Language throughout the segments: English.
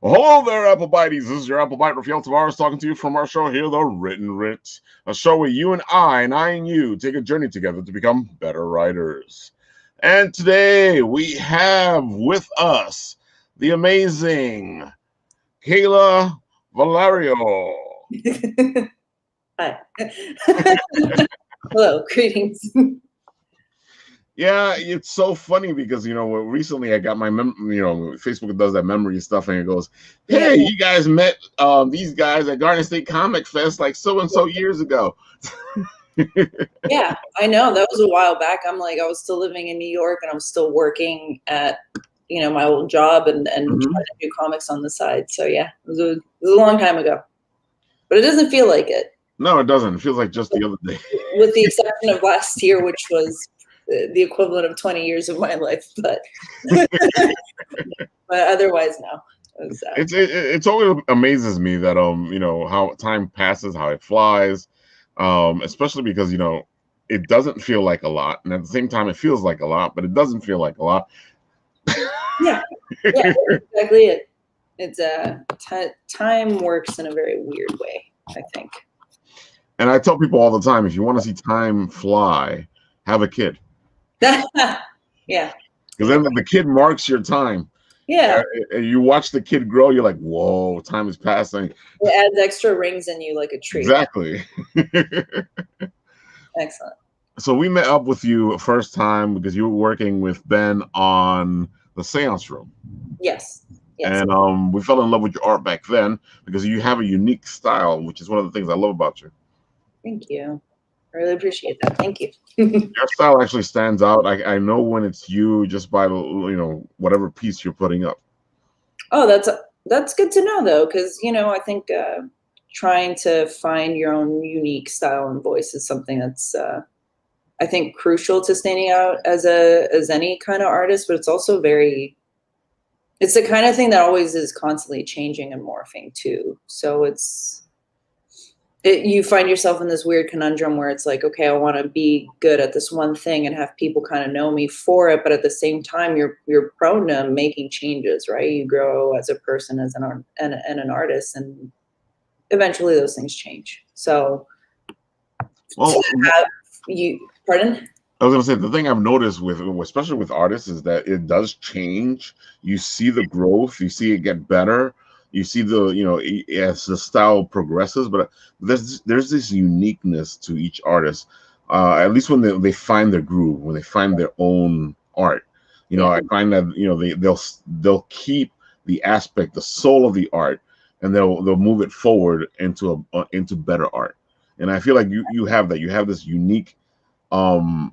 Well, hello there, Apple Bites. This is your Apple Bite Raphael Tavares talking to you from our show here, The Written Writ, a show where you and I and you, take a journey together to become better writers. And today we have with us the amazing Keyla Valerio. Hi. Hello, greetings. Yeah, it's so funny because recently I got my Facebook does that memory stuff and it goes, "Hey, Yeah. you guys met these guys at Garden State Comic Fest like so and so years ago." Yeah, I know. That was a while back. I was still living in New York and I'm still working at, my old job and trying to do comics on the side. So yeah, it was a long time ago. But it doesn't feel like it. No, it doesn't. It feels like just the other day. With the exception of last year, which was the equivalent of 20 years of my life. But but otherwise, no. It's always amazes me that how time passes, how it flies, especially because it doesn't feel like a lot, and at the same time it feels like a lot, but it doesn't feel like a lot. Yeah, that's exactly it. It's time works in a very weird way, I think. And I tell people all the time, if you want to see time fly, have a kid. Yeah. Because then the kid marks your time. Yeah. And you watch the kid grow, you're like, whoa, time is passing. It adds extra rings in you like a tree. Exactly. Excellent. So we met up with you first time because you were working with Ben on the Seance Room. Yes. And we fell in love with your art back then because you have a unique style, which is one of the things I love about you. Thank you. I really appreciate that. Thank you. Your style actually stands out. I know when it's you just by whatever piece you're putting up. Oh, that's good to know though, because I think trying to find your own unique style and voice is something that's I think crucial to standing out as any kind of artist, but it's also it's the kind of thing that always is constantly changing and morphing too. So you find yourself in this weird conundrum where it's like, okay, I want to be good at this one thing and have people kind of know me for it, but at the same time, you're prone to making changes, right? You grow as a person, as an artist, and eventually those things change. So, pardon? I was going to say, the thing I've noticed especially with artists, is that it does change. You see the growth, you see it get better, you see as the style progresses, but there's this uniqueness to each artist, at least when they find their groove, when they find their own art. I find that they'll keep the aspect, the soul of the art, and they'll move it forward into better art. And I feel like you have that. You have this unique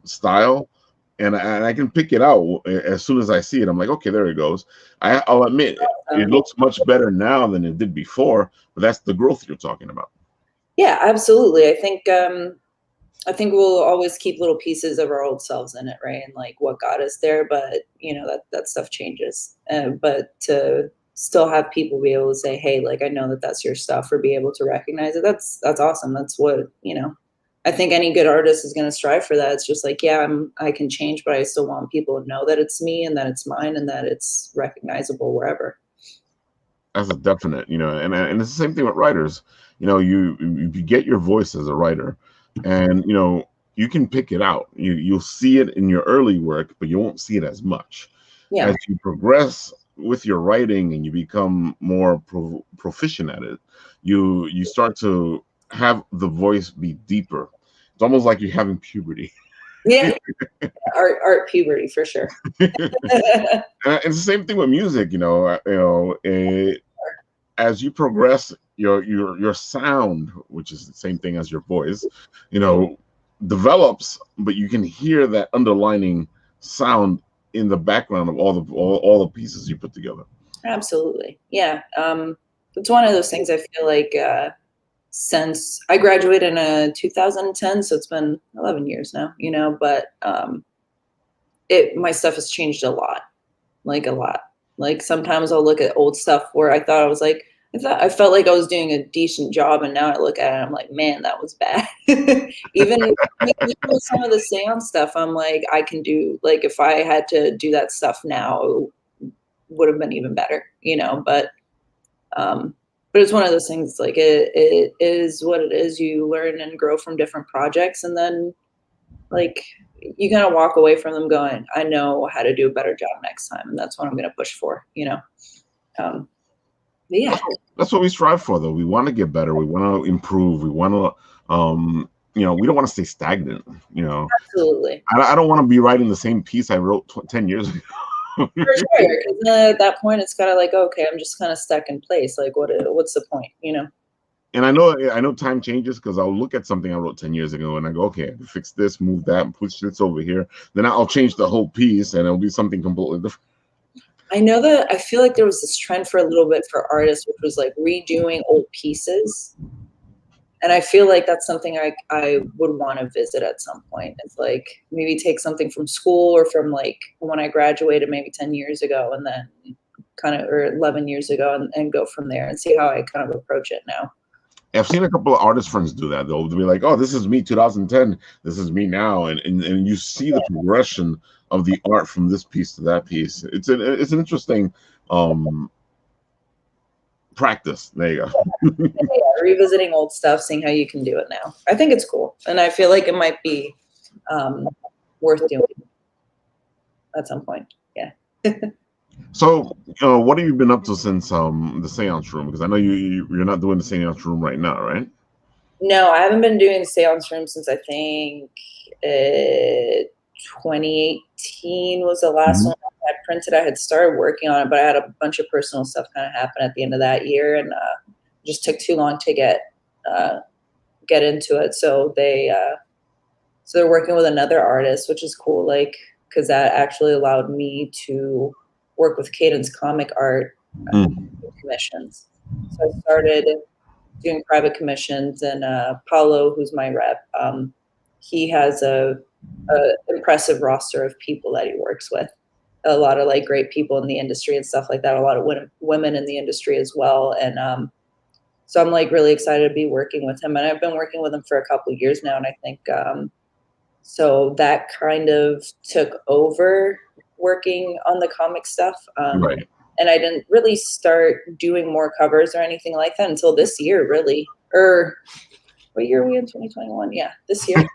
style, and I can pick it out as soon as I see it. I'm like, okay, there it goes. I'll admit it looks much better now than it did before, but that's the growth you're talking about. Yeah, absolutely. I think we'll always keep little pieces of our old selves in it, right? And like what got us there, but that stuff changes. But to still have people be able to say, hey, like I know that that's your stuff, or be able to recognize it, that's awesome. That's what I think any good artist is going to strive for that. It's just like, yeah, I can change, but I still want people to know that it's me and that it's mine and that it's recognizable wherever. That's a definite, and it's the same thing with writers. You get your voice as a writer, and you can pick it out. You'll see it in your early work, but you won't see it as much. Yeah. As you progress with your writing and you become more proficient at it, you start to have the voice be deeper. It's almost like you're having puberty. Yeah. art puberty for sure. And it's the same thing with music. As you progress, your sound, which is the same thing as your voice, develops, but you can hear that underlining sound in the background of all the pieces you put together. Absolutely. Yeah. It's one of those things I feel like since I graduated in 2010, so it's been 11 years now, but my stuff has changed a lot. Like sometimes I'll look at old stuff where I felt like I was doing a decent job, and now I look at it and I'm like, man, that was bad. even with some of the seance stuff, I'm like, I can do, like, if I had to do that stuff now, it would have been even better, but But it's one of those things, like it is what it is. You learn and grow from different projects, and then like you kind of walk away from them going, I know how to do a better job next time, and that's what I'm going to push for, yeah. That's what we strive for, though. We want to get better. We want to improve. We want to, we don't want to stay stagnant. Absolutely. I don't want to be writing the same piece I wrote 10 years ago. For sure, because at that point, it's kind of like, okay, I'm just kind of stuck in place. Like, what's the point, And I know time changes, because I'll look at something I wrote 10 years ago and I go, okay, I can fix this, move that, push this over here. Then I'll change the whole piece and it'll be something completely different. I know that I feel like there was this trend for a little bit for artists, which was like redoing old pieces. And I feel like that's something I would want to visit at some point. It's like maybe take something from school or from like when I graduated maybe 10 years ago, and then or 11 years ago, and go from there and see how I kind of approach it now. I've seen a couple of artist friends do that. They'll be like, oh, this is me 2010. This is me now. And you see the progression of the art from this piece to that piece. It's an interesting practice. There you go. Yeah, revisiting old stuff, seeing how you can do it now. I think it's cool. And I feel like it might be worth doing at some point. Yeah. So, what have you been up to since the seance room? Because I know you're not doing the seance room right now, right? No, I haven't been doing the seance room since I think 2018 was the last one I had printed. I had started working on it, but I had a bunch of personal stuff kind of happen at the end of that year, and just took too long to get into it. So they're working with another artist, which is cool, like, because that actually allowed me to work with Cadence comic art commissions. So I started doing private commissions, and Paulo, who's my rep, he has a impressive roster of people that he works with. A lot of like great people in the industry and stuff like that. A lot of women in the industry as well. And so I'm like really excited to be working with him. And I've been working with him for a couple of years now. And I think so that kind of took over working on the comic stuff. Right. And I didn't really start doing more covers or anything like that until this year, really. Or what year are we in? 2021? Yeah, this year.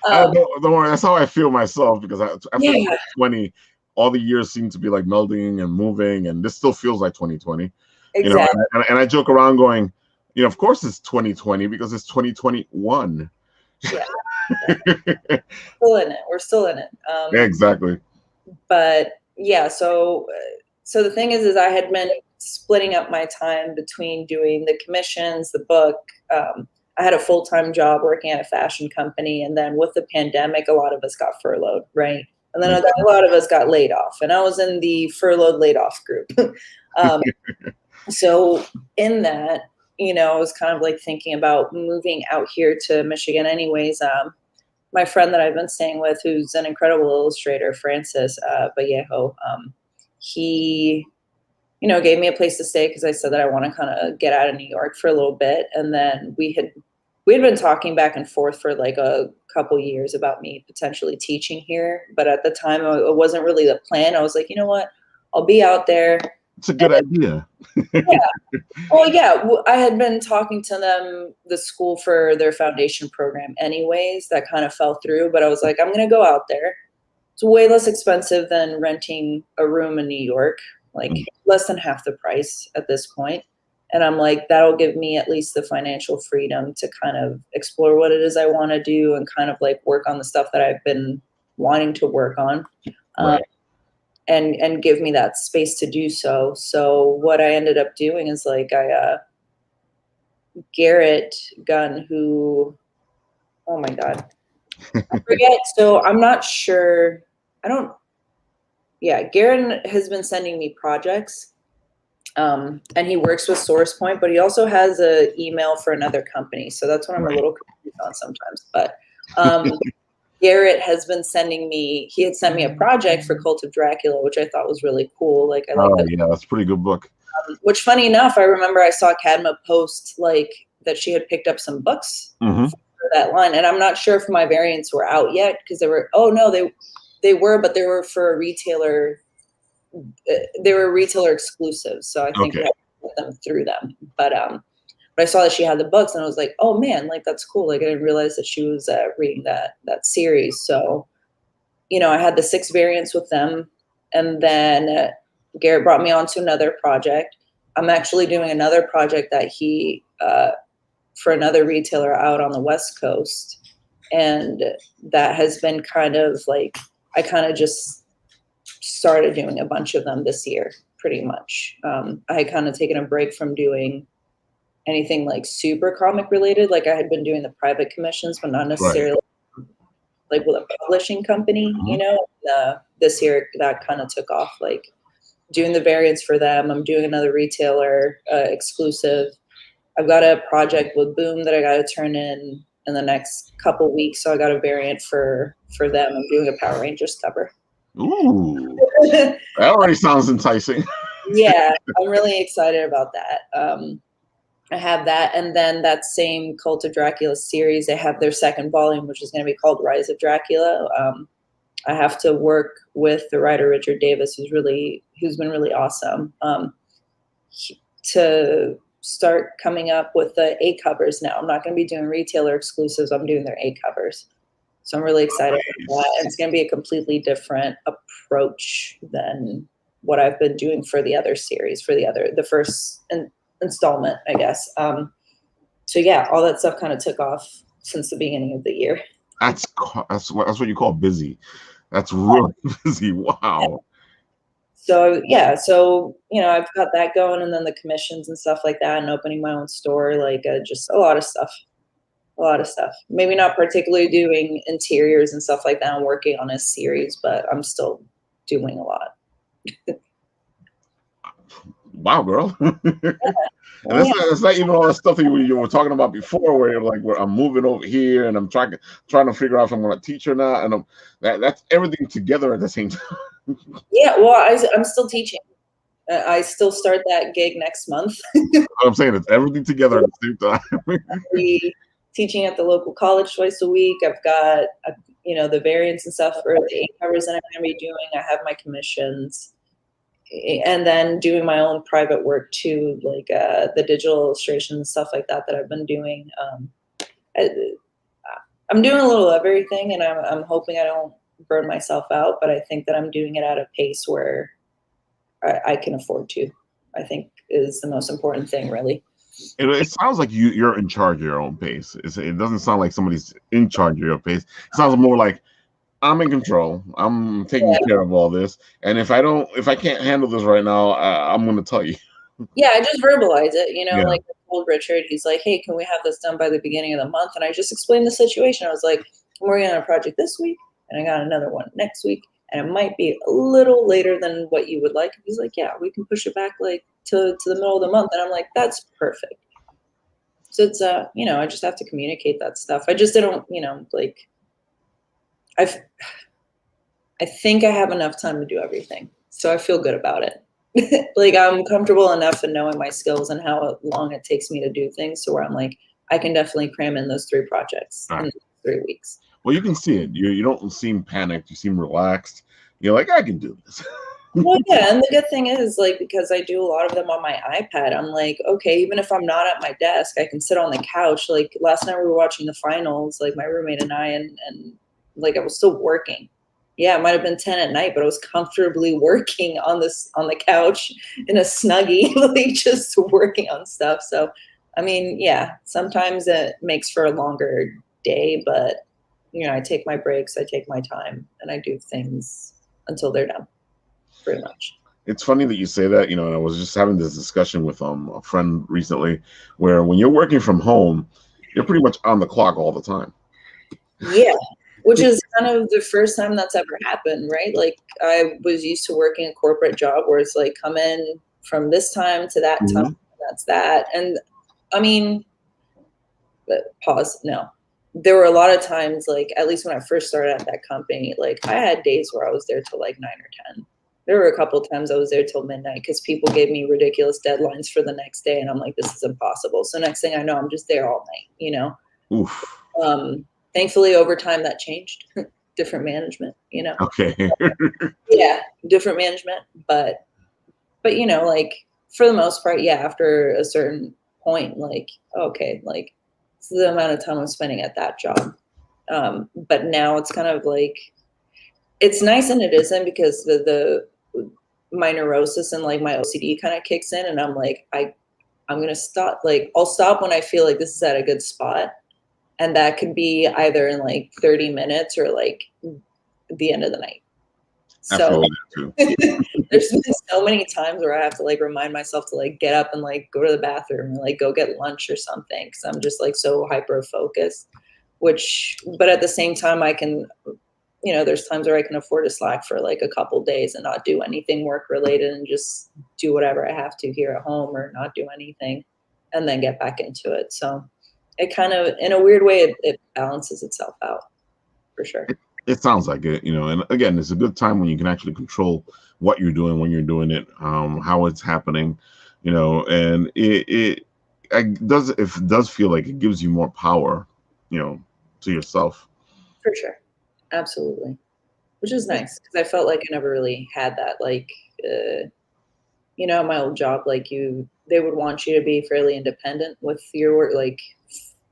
Don't worry, that's how I feel myself, because after 2020, all the years seem to be like melding and moving, and this still feels like 2020. Exactly. And I joke around going, of course it's 2020 because it's 2021. Yeah. Still in it. We're still in it. Yeah, exactly. But yeah, so the thing is I had been splitting up my time between doing the commissions, the book. I had a full-time job working at a fashion company, and then with the pandemic, a lot of us got furloughed, right? And then a lot of us got laid off, and I was in the furloughed laid off group. So in that, I was kind of like thinking about moving out here to Michigan anyways. My friend that I've been staying with, who's an incredible illustrator, Francis Vallejo, he, gave me a place to stay because I said that I want to kind of get out of New York for a little bit. And then we had been talking back and forth for like a couple years about me potentially teaching here. But at the time, it wasn't really the plan. I was like, you know what? I'll be out there. It's a good idea. Yeah. Well, yeah, I had been talking to them, the school for their foundation program anyways. That kind of fell through. But I was like, I'm going to go out there. It's way less expensive than renting a room in New York, like less than half the price at this point. And I'm like, that'll give me at least the financial freedom to kind of explore what it is I want to do and kind of like work on the stuff that I've been wanting to work on. Right. And give me that space to do so. So what I ended up doing is like Garrett Gunn, who, oh my God, I forget. So I'm not sure. Garrett has been sending me projects, and he works with SourcePoint, but he also has an email for another company. So that's what I'm a little confused on sometimes. But Garrett has been he had sent me a project for Cult of Dracula, which I thought was really cool. Like, I like yeah, that's a pretty good book. Which, funny enough, I remember I saw Kadma post like that she had picked up some books for that line, and I'm not sure if my variants were out yet because they were. Oh no, they were, but they were for a retailer. They were retailer exclusives, so I think them through them. But I saw that she had the books, and I was like, oh man, like that's cool. Like I didn't realize that she was reading that series. So, you know, I had the 6 variants with them, and then Garrett brought me on to another project. I'm actually doing another project that he for another retailer out on the West Coast, and that has been kind of like, I kind of just started doing a bunch of them this year, pretty much. I had kind of taken a break from doing anything like super comic related. Like I had been doing the private commissions, but not necessarily like with a publishing company, you know. This year that kind of took off, like doing the variants for them. I'm doing another retailer exclusive. I've got a project with Boom that I got to turn in the next couple weeks. So I got a variant for them. I'm doing a Power Rangers cover. Ooh, that already sounds enticing. Yeah, I'm really excited about that. I have that, and then that same Cult of Dracula series, they have their second volume, which is going to be called Rise of Dracula. I have to work with the writer Richard Davis, who's been really awesome, to start coming up with the A covers now. I'm not going to be doing retailer exclusives. I'm doing their A covers. So I'm really excited about that. And it's going to be a completely different approach than what I've been doing for the other series, for the first installment, I guess. So yeah, all that stuff kind of took off since the beginning of the year. That's what you call busy. That's really busy. Wow. So yeah, so you know, I've got that going, and then the commissions and stuff like that, and opening my own store, like just a lot of stuff. Maybe not particularly doing interiors and stuff like that. I'm working on a series, but I'm still doing a lot. Wow, girl. And it's not even all the stuff that you were talking about before, where you're like, I'm moving over here and I'm trying to figure out if I'm going to teach or not, and that's everything together at the same time. Yeah, well, I'm still teaching. I still start that gig next month. I'm saying it's everything together at the same time. Teaching at the local college twice a week. I've got the variants and stuff for the 8 covers that I'm going to be doing. I have my commissions, and then doing my own private work too, like the digital illustration and stuff like that I've been doing. I'm doing a little of everything, and I'm hoping I don't burn myself out, but I think that I'm doing it at a pace where I can afford to, I think is the most important thing, really. It sounds like you're in charge of your own pace. It doesn't sound like somebody's in charge of your pace. It sounds more like I'm in control. I'm taking care of all this, and if I can't handle this right now, I'm going to tell you. Yeah, I just verbalize it. Like I told Richard, he's like, "Hey, can we have this done by the beginning of the month?" And I just explained the situation. I was like, "I'm working on a project this week, and I got another one next week, and it might be a little later than what you would like." And he's like, "Yeah, we can push it back like to the middle of the month." And I'm like, "That's perfect." So it's I just have to communicate that stuff. I just didn't, like I think I have enough time to do everything. So I feel good about it. Like I'm comfortable enough in knowing my skills and how long it takes me to do things. So where I'm like, I can definitely cram in those 3 projects in 3 weeks. Well, you can see it. You don't seem panicked. You seem relaxed. You're like, I can do this. Well, yeah, and the good thing is, like, because I do a lot of them on my iPad, I'm like, okay, even if I'm not at my desk, I can sit on the couch. Like last night we were watching the finals, like my roommate and I, and like I was still working. Yeah, it might have been 10 at night, but I was comfortably working on the couch in a Snuggie, like just working on stuff. So, I mean, yeah, sometimes it makes for a longer day, but I take my breaks, I take my time, and I do things until they're done. Pretty much. It's funny that you say that, and I was just having this discussion with a friend recently, where when you're working from home, you're pretty much on the clock all the time. Yeah, which is kind of the first time that's ever happened, right? Like I was used to working a corporate job where it's like come in from this time to that time, that's that. And I mean, but pause. No, there were a lot of times, like at least when I first started at that company, like I had days where I was there till like 9 or 10. There were a couple of times I was there till midnight because people gave me ridiculous deadlines for the next day, and I'm like, this is impossible. So next thing I know, I'm just there all night. Oof. Thankfully, over time that changed. Different management, Okay. Yeah, different management, but like for the most part, yeah, after a certain point, like, okay, like, this is the amount of time I'm spending at that job. But now it's kind of like, it's nice and it isn't, because the my neurosis and like my OCD kind of kicks in, and I'm like, I'm gonna stop. Like, I'll stop when I feel like this is at a good spot, and that could be either in like 30 minutes or like the end of the night. So there's been so many times where I have to like remind myself to like get up and like go to the bathroom, or like go get lunch or something, because I'm just like so hyper focused. But at the same time, I can, there's times where I can afford to slack for like a couple days and not do anything work related, and just do whatever I have to here at home, or not do anything, and then get back into it. So it kind of, in a weird way, it balances itself out, for sure. It sounds like it, and again, it's a good time when you can actually control what you're doing, when you're doing it, how it's happening, and it does feel like it gives you more power, to yourself. For sure. Absolutely. Which is nice, because I felt like I never really had that. Like, my old job, like they would want you to be fairly independent with your work, like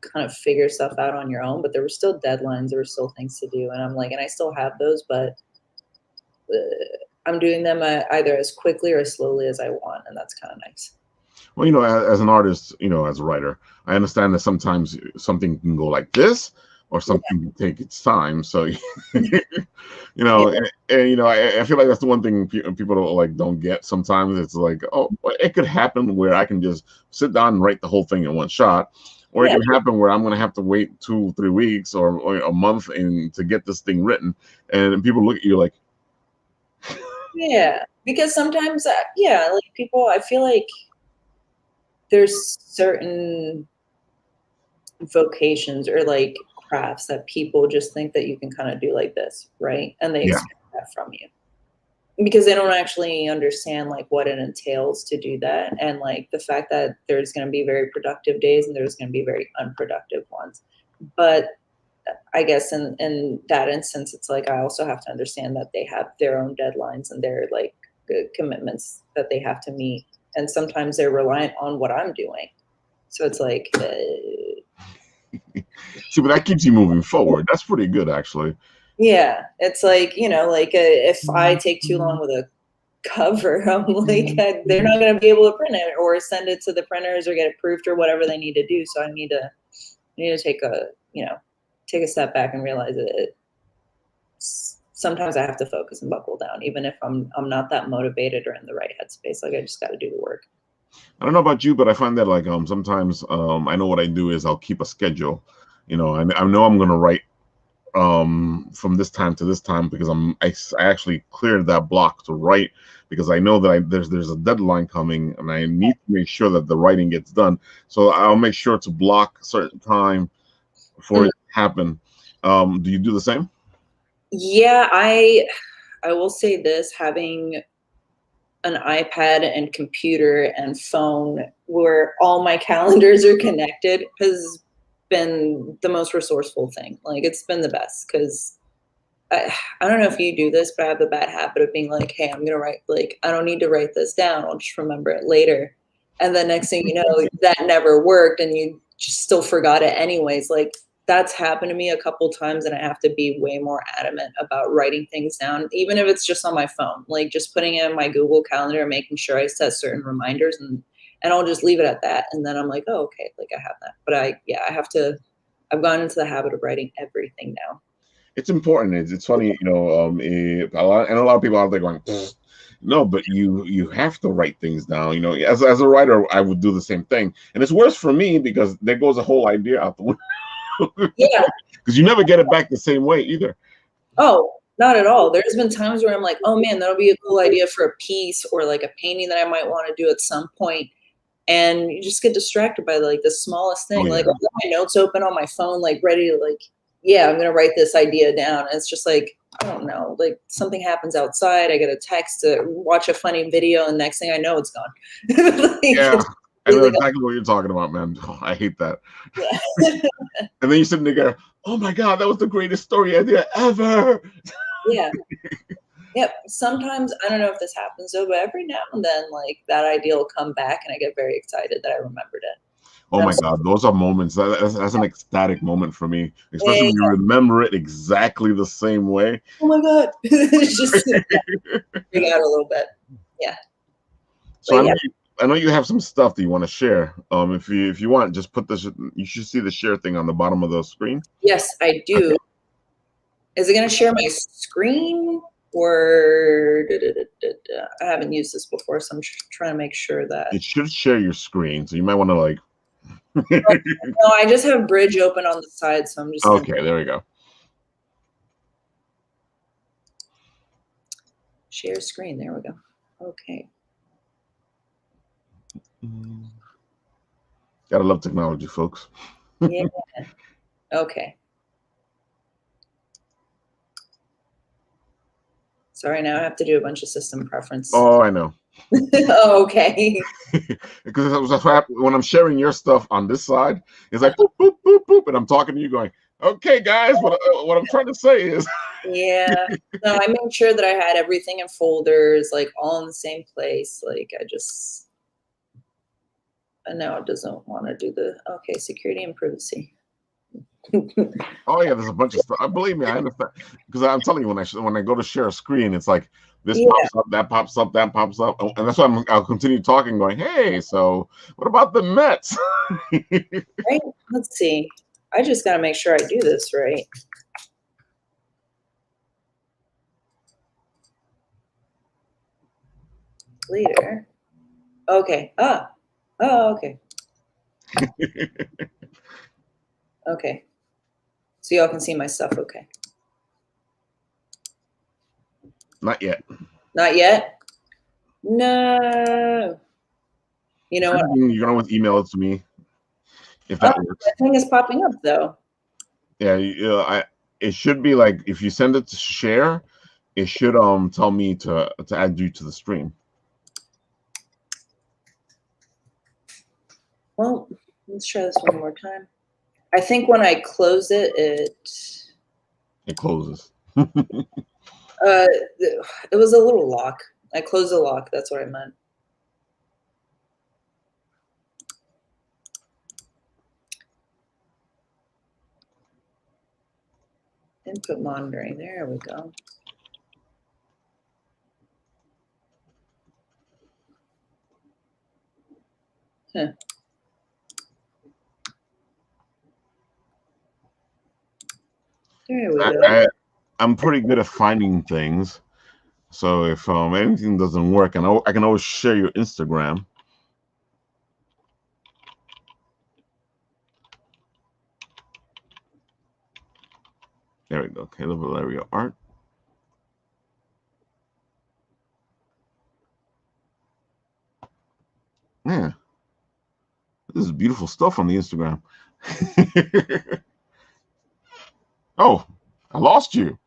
kind of figure stuff out on your own, but there were still deadlines, there were still things to do. And I'm like, and I still have those, but I'm doing them either as quickly or as slowly as I want. And that's kind of nice. Well, as an artist, as a writer, I understand that sometimes something can go like this, or something can take its time. So, I feel like that's the one thing people don't get sometimes. It's like, oh, it could happen where I can just sit down and write the whole thing in one shot. Or it can happen where I'm going to have to wait 2-3 weeks or a month to get this thing written. And people look at you like. Yeah, because sometimes, like people, I feel like there's certain vocations or like crafts that people just think that you can kind of do like this, right? And they expect that from you, because they don't actually understand like what it entails to do that, and like the fact that there's going to be very productive days and there's going to be very unproductive ones. But I guess in that instance, it's like I also have to understand that they have their own deadlines and their like commitments that they have to meet, and sometimes they're reliant on what I'm doing. So it's like, see, but that keeps you moving forward. That's pretty good, actually. Yeah, it's like, if I take too long with a cover, I'm like, they're not going to be able to print it or send it to the printers or get it proofed or whatever they need to do. So I need to take a step back and realize that sometimes I have to focus and buckle down, even if I'm not that motivated or in the right headspace. Like, I just got to do the work. I don't know about you, but I find that like sometimes I know what I do is I'll keep a schedule. I know I'm going to write from this time to this time, because I actually cleared that block to write, because I know that there's a deadline coming and I need to make sure that the writing gets done. So I'll make sure to block a certain time for it to happen. Do you do the same? Yeah, I will say this: having an iPad and computer and phone where all my calendars are connected has been the most resourceful thing. Like, it's been the best, because I don't know if you do this, but I have the bad habit of being like, hey, I'm gonna write, like, I don't need to write this down, I'll just remember it later. And the next thing you know, that never worked and you just still forgot it anyways. Like, that's happened to me a couple times, and I have to be way more adamant about writing things down, even if it's just on my phone, like just putting it in my Google Calendar and making sure I set certain reminders, and I'll just leave it at that. And then I'm like, oh, okay, like I have that. But I've gone into the habit of writing everything now. It's important. It's funny, a lot of people out there going, no, but you have to write things down. As a writer, I would do the same thing, and it's worse for me because there goes a whole idea out the window. Yeah, because you never get it back the same way either. Oh, not at all. There's been times where I'm like, oh man, that'll be a cool idea for a piece or like a painting that I might want to do at some point. And you just get distracted by like the smallest thing. Like, I'll have my notes open on my phone, like ready to like, yeah, I'm gonna write this idea down. And it's just like, I don't know, like something happens outside, I get a text to watch a funny video, and next thing I know, it's gone. Yeah. I know exactly what you're talking about, man. Oh, I hate that. Yeah. And then you're sitting there going, oh my God, that was the greatest story idea ever. Yeah. Yep. Sometimes, I don't know if this happens though, but every now and then, like, that idea will come back and I get very excited that I remembered it. Oh my God, those are moments. That's an ecstatic moment for me, especially Yeah. when you remember it exactly the same way. Oh my God. It's just freak out a little bit. Yeah. So But yeah. I know you have some stuff that you want to share. If you want, just put this. You should see the share thing on the bottom of the screen. Yes, I do. Okay. Is it going to share my screen or I haven't used this before, so I'm trying to make sure that. It should share your screen, so you might want to like. No, I just have Bridge open on the side, so I'm just. Okay, there we go. Share screen. There we go. Okay. Gotta love technology, folks. Yeah. Okay. Sorry, now I have to do a bunch of system preference. Oh, I know. Oh, okay. Because when I'm sharing your stuff on this side, it's like boop boop boop boop, and I'm talking to you, going, "Okay, guys, what I'm trying to say is." Yeah. No, I made sure that I had everything in folders, like all in the same place. Like and now it doesn't want to do okay, security and privacy. Oh yeah, there's a bunch of stuff. Believe me, I understand. Because I'm telling you, when I go to share a screen, it's like this pops up, that pops up, that pops up, and that's why I'll continue talking, going, "Hey, so what about the Mets?" Right. Let's see. I just got to make sure I do this right. Later. Okay. Oh, okay. Okay. So y'all can see my stuff. Okay. Not yet. Not yet? No. You know what? You can always email it to me if that works. That thing is popping up though. Yeah, it should be like if you send it to share, it should tell me to add you to the stream. Well, let's try this one more time. I think when I close it, it closes. It was a little lock. I closed the lock. That's what I meant. Input monitoring. There we go. Huh. There we go. I'm pretty good at finding things. So if anything doesn't work, and I can always share your Instagram. There we go. Keyla Valerio art. Yeah, this is beautiful stuff on the Instagram. Oh, I lost you.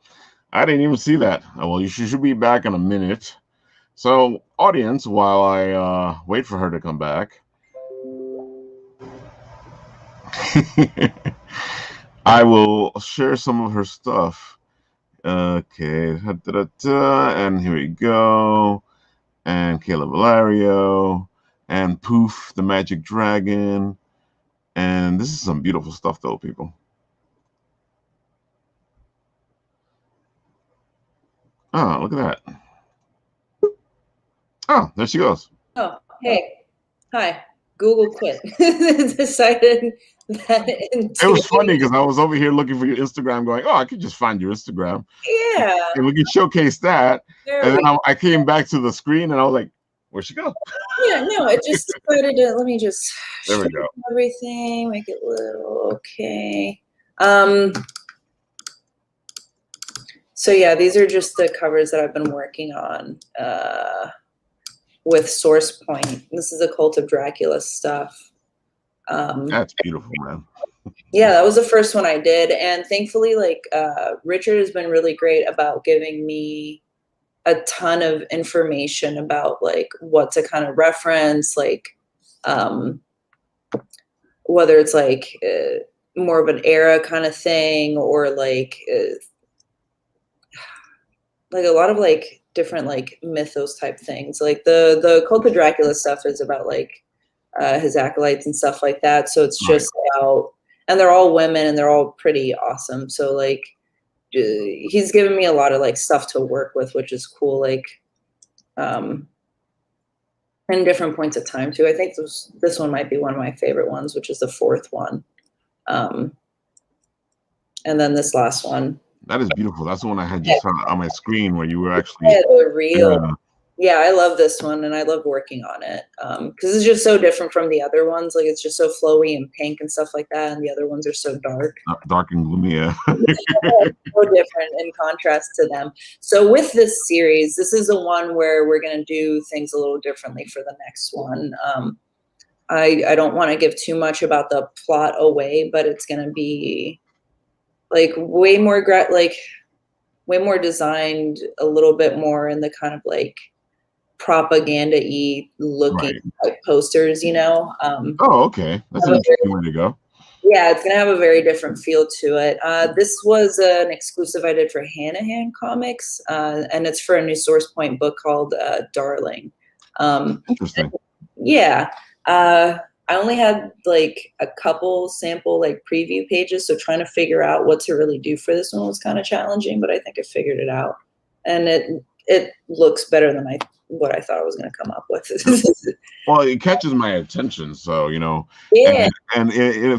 I didn't even see that. Oh, well, you should be back in a minute. So, audience, while I wait for her to come back, I will share some of her stuff. Okay, and here we go. And Keyla Valerio, and Poof, the Magic Dragon. And this is some beautiful stuff, though, people. Oh, look at that. Oh, there she goes. Oh, hey. Hi. Google quit. Decided that it was funny because I was over here looking for your Instagram, going, "Oh, I could just find your Instagram." Yeah. And we could showcase that. And then I came back to the screen and I was like, "Where'd she go?" Yeah, no, it just decided to, let me just there we go. Everything, make it little, okay. So yeah, these are just the covers that I've been working on with Source Point. This is a Cult of Dracula stuff. That's beautiful, man. Yeah, that was the first one I did. And thankfully, like Richard has been really great about giving me a ton of information about like what to kind of reference, like whether it's like more of an era kind of thing or like like a lot of like different like mythos type things. Like the Cult of Dracula stuff is about like his acolytes and stuff like that. So it's Right. just about, and they're all women and they're all pretty awesome. So like he's given me a lot of like stuff to work with, which is cool. Like and different points of time too. I think this one might be one of my favorite ones, which is the fourth one. And then this last one. That is beautiful. That's the one I had just on my screen where you were actually. Yeah, the real. Yeah, I love this one and I love working on it because it's just so different from the other ones. Like it's just so flowy and pink and stuff like that, and the other ones are so dark. Dark and gloomy, yeah. So different in contrast to them. So with this series, this is the one where we're going to do things a little differently for the next one. I don't want to give too much about the plot away, but it's going to be like way more designed, a little bit more in the kind of like propaganda-y looking like posters, you know. Oh, okay. That's an interesting way to go. Yeah, it's gonna have a very different feel to it. This was an exclusive I did for Hanahan Comics, and it's for a new Source Point book called Darling. Interesting. Yeah. I only had like a couple sample like preview pages, so trying to figure out what to really do for this one was kind of challenging, but I think I figured it out, and it looks better than what I thought I was going to come up with. Well, it catches my attention, so you know. Yeah. And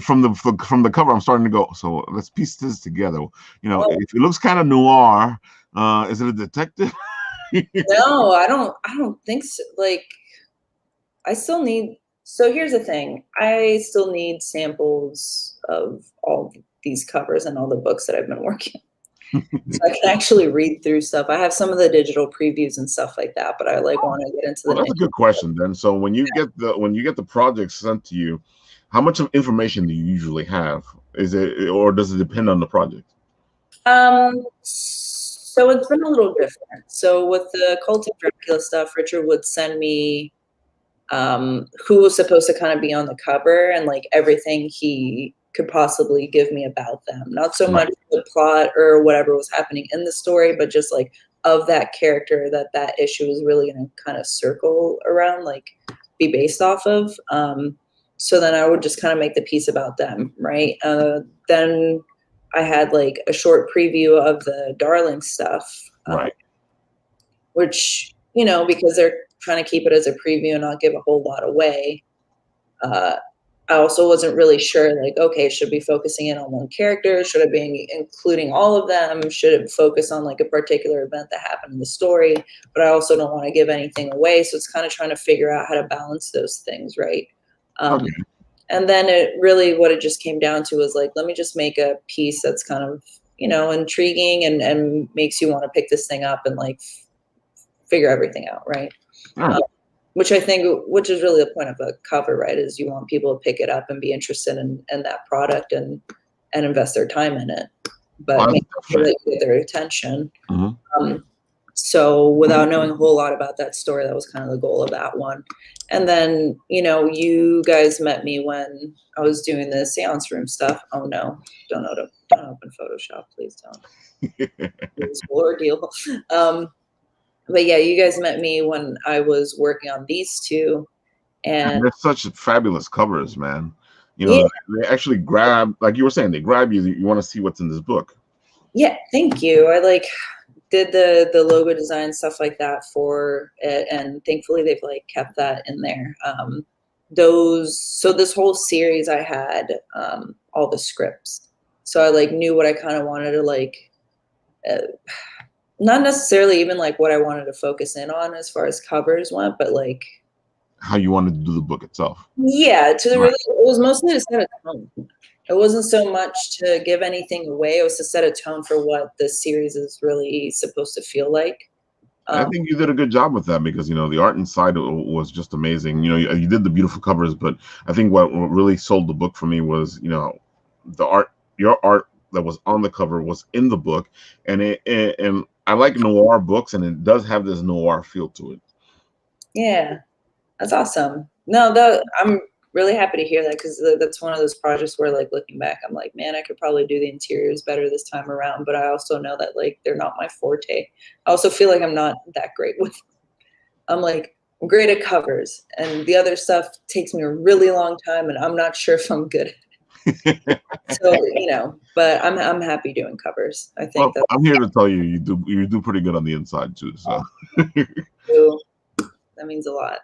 from the cover, I'm starting to go. So let's piece this together. You know, if it looks kind of noir, is it a detective? No, I don't think so. Like, I still need. So here's the thing. I still need samples of all these covers and all the books that I've been working on. So I can actually read through stuff. I have some of the digital previews and stuff like that, but I like want to get into the. Well, that's a good question then. So when you get the project sent to you, how much of information do you usually have? Is it, or does it depend on the project? So it's been a little different. So with the Cult of Dracula stuff, Richard would send me who was supposed to kind of be on the cover and like everything he could possibly give me about them. Not so much the plot or whatever was happening in the story, but just like of that character that issue was really going to kind of circle around, like be based off of. So then I would just kind of make the piece about them, right? Then I had like a short preview of the Darling stuff, which, you know, because they're trying to keep it as a preview and not give a whole lot away. I also wasn't really sure, like, okay, should be focusing in on one character? Should it be including all of them? Should it focus on like a particular event that happened in the story? But I also don't want to give anything away. So it's kind of trying to figure out how to balance those things, right? And then what it just came down to was like, let me just make a piece that's kind of, you know, intriguing and makes you want to pick this thing up and like figure everything out, right? Which I think, which is really the point of a cover, right? Is you want people to pick it up and be interested in that product and invest their time in it, but make sure that you get their attention. So without knowing a whole lot about that story, that was kind of the goal of that one. And then, you know, you guys met me when I was doing the seance room stuff. Oh no, don't open Photoshop, please don't. It's a ordeal. But yeah, you guys met me when I was working on these two, and they're such fabulous covers, man. You know, they actually grab, like you were saying, they grab you. You want to see what's in this book. Yeah, thank you. I like did the logo design, stuff like that for it, and thankfully they've like kept that in there. So this whole series I had all the scripts, so I like knew what I kind of wanted to like. Not necessarily even like what I wanted to focus in on as far as covers went, but like how you wanted to do the book itself. Yeah, it was mostly to set a tone. It wasn't so much to give anything away. It was to set a tone for what the series is really supposed to feel like. I think you did a good job with that because, you know, the art inside was just amazing. You know, you did the beautiful covers, but I think what really sold the book for me was, you know, the art, your art that was on the cover was in the book, and and I like noir books, and it does have this noir feel to it. Yeah, that's awesome. No, really happy to hear that, because that's one of those projects where, like, looking back, I'm like, man, I could probably do the interiors better this time around. But I also know that, like, they're not my forte. I also feel like I'm not that great with. I'm like, I'm great at covers, and the other stuff takes me a really long time, and I'm not sure if I'm good at it. So, but I'm happy doing covers. I think Well, I'm here to tell you, you do pretty good on the inside too. So that means a lot.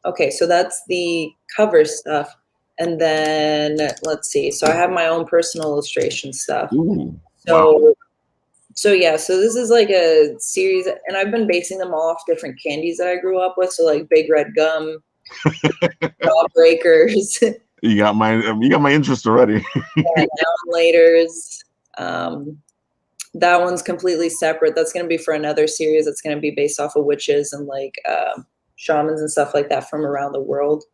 Okay, so that's the cover stuff. And then let's see. So I have my own personal illustration stuff. ooh, So wow. so yeah, so this is like a series, and I've been basing them all off different candies that I grew up with. So like Big Red Gum, Jawbreakers, You got my interest already. yeah, Now and Laters. That one's completely separate. That's going to be for another series. That's going to be based off of witches and like shamans and stuff like that from around the world.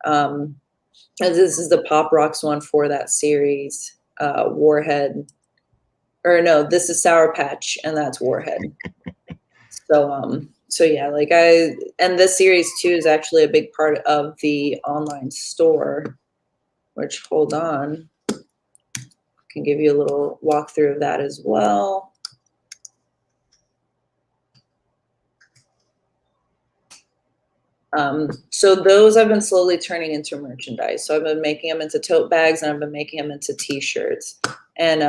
And this is the Pop Rocks one for that series. Warhead, or no, this is Sour Patch, and that's Warhead. So yeah, and this series too is actually a big part of the online store. Which, hold on, I can give you a little walkthrough of that as well. So those I've been slowly turning into merchandise. So I've been making them into tote bags, and I've been making them into T-shirts. And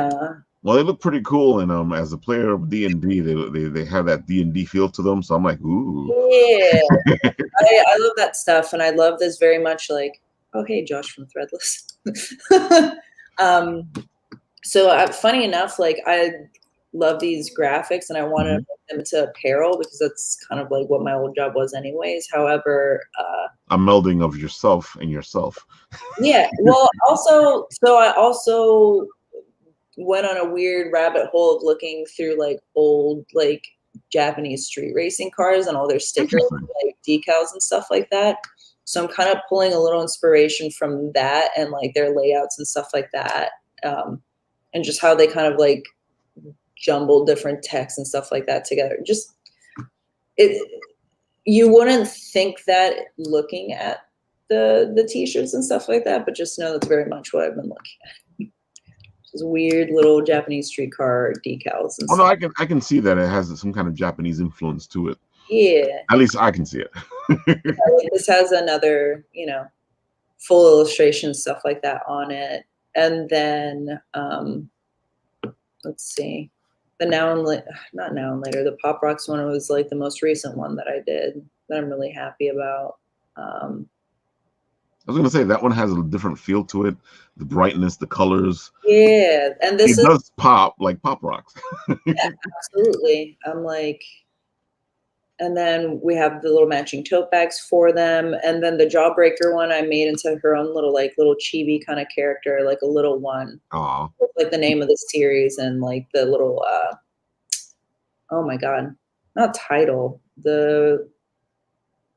well, they look pretty cool, and as a player of D&D, they have that D&D feel to them. So I'm like, ooh, yeah, I love that stuff, and I love this very much. Like, oh hey, Josh from Threadless. So funny enough, like I love these graphics, and I want to make them into apparel, because that's kind of like what my old job was anyways. However, a melding of yourself and yourself. Yeah, well, I also went on a weird rabbit hole of looking through like old like Japanese street racing cars and all their stickers, like decals and stuff like that. So I'm kind of pulling a little inspiration from that, and like their layouts and stuff like that, and just how they kind of like jumbled different text and stuff like that together. Just you wouldn't think that looking at the T-shirts and stuff like that, but just know that's very much what I've been looking at. Just weird little Japanese streetcar decals and Oh stuff. no, I can see that it has some kind of Japanese influence to it. Yeah. At least I can see it. This has another, full illustration, stuff like that on it. And then let's see. The not Now and Later, the Pop Rocks one was like the most recent one that I did that I'm really happy about. I was going to say that one has a different feel to it, the brightness, the colors. Yeah, and this does pop like Pop Rocks. Yeah, absolutely. I'm like, and then we have the little matching tote bags for them, and then the Jawbreaker one I made into her own little chibi kind of character, like a little one. Aww. Like the name of the series, and like the little oh my god, not title, the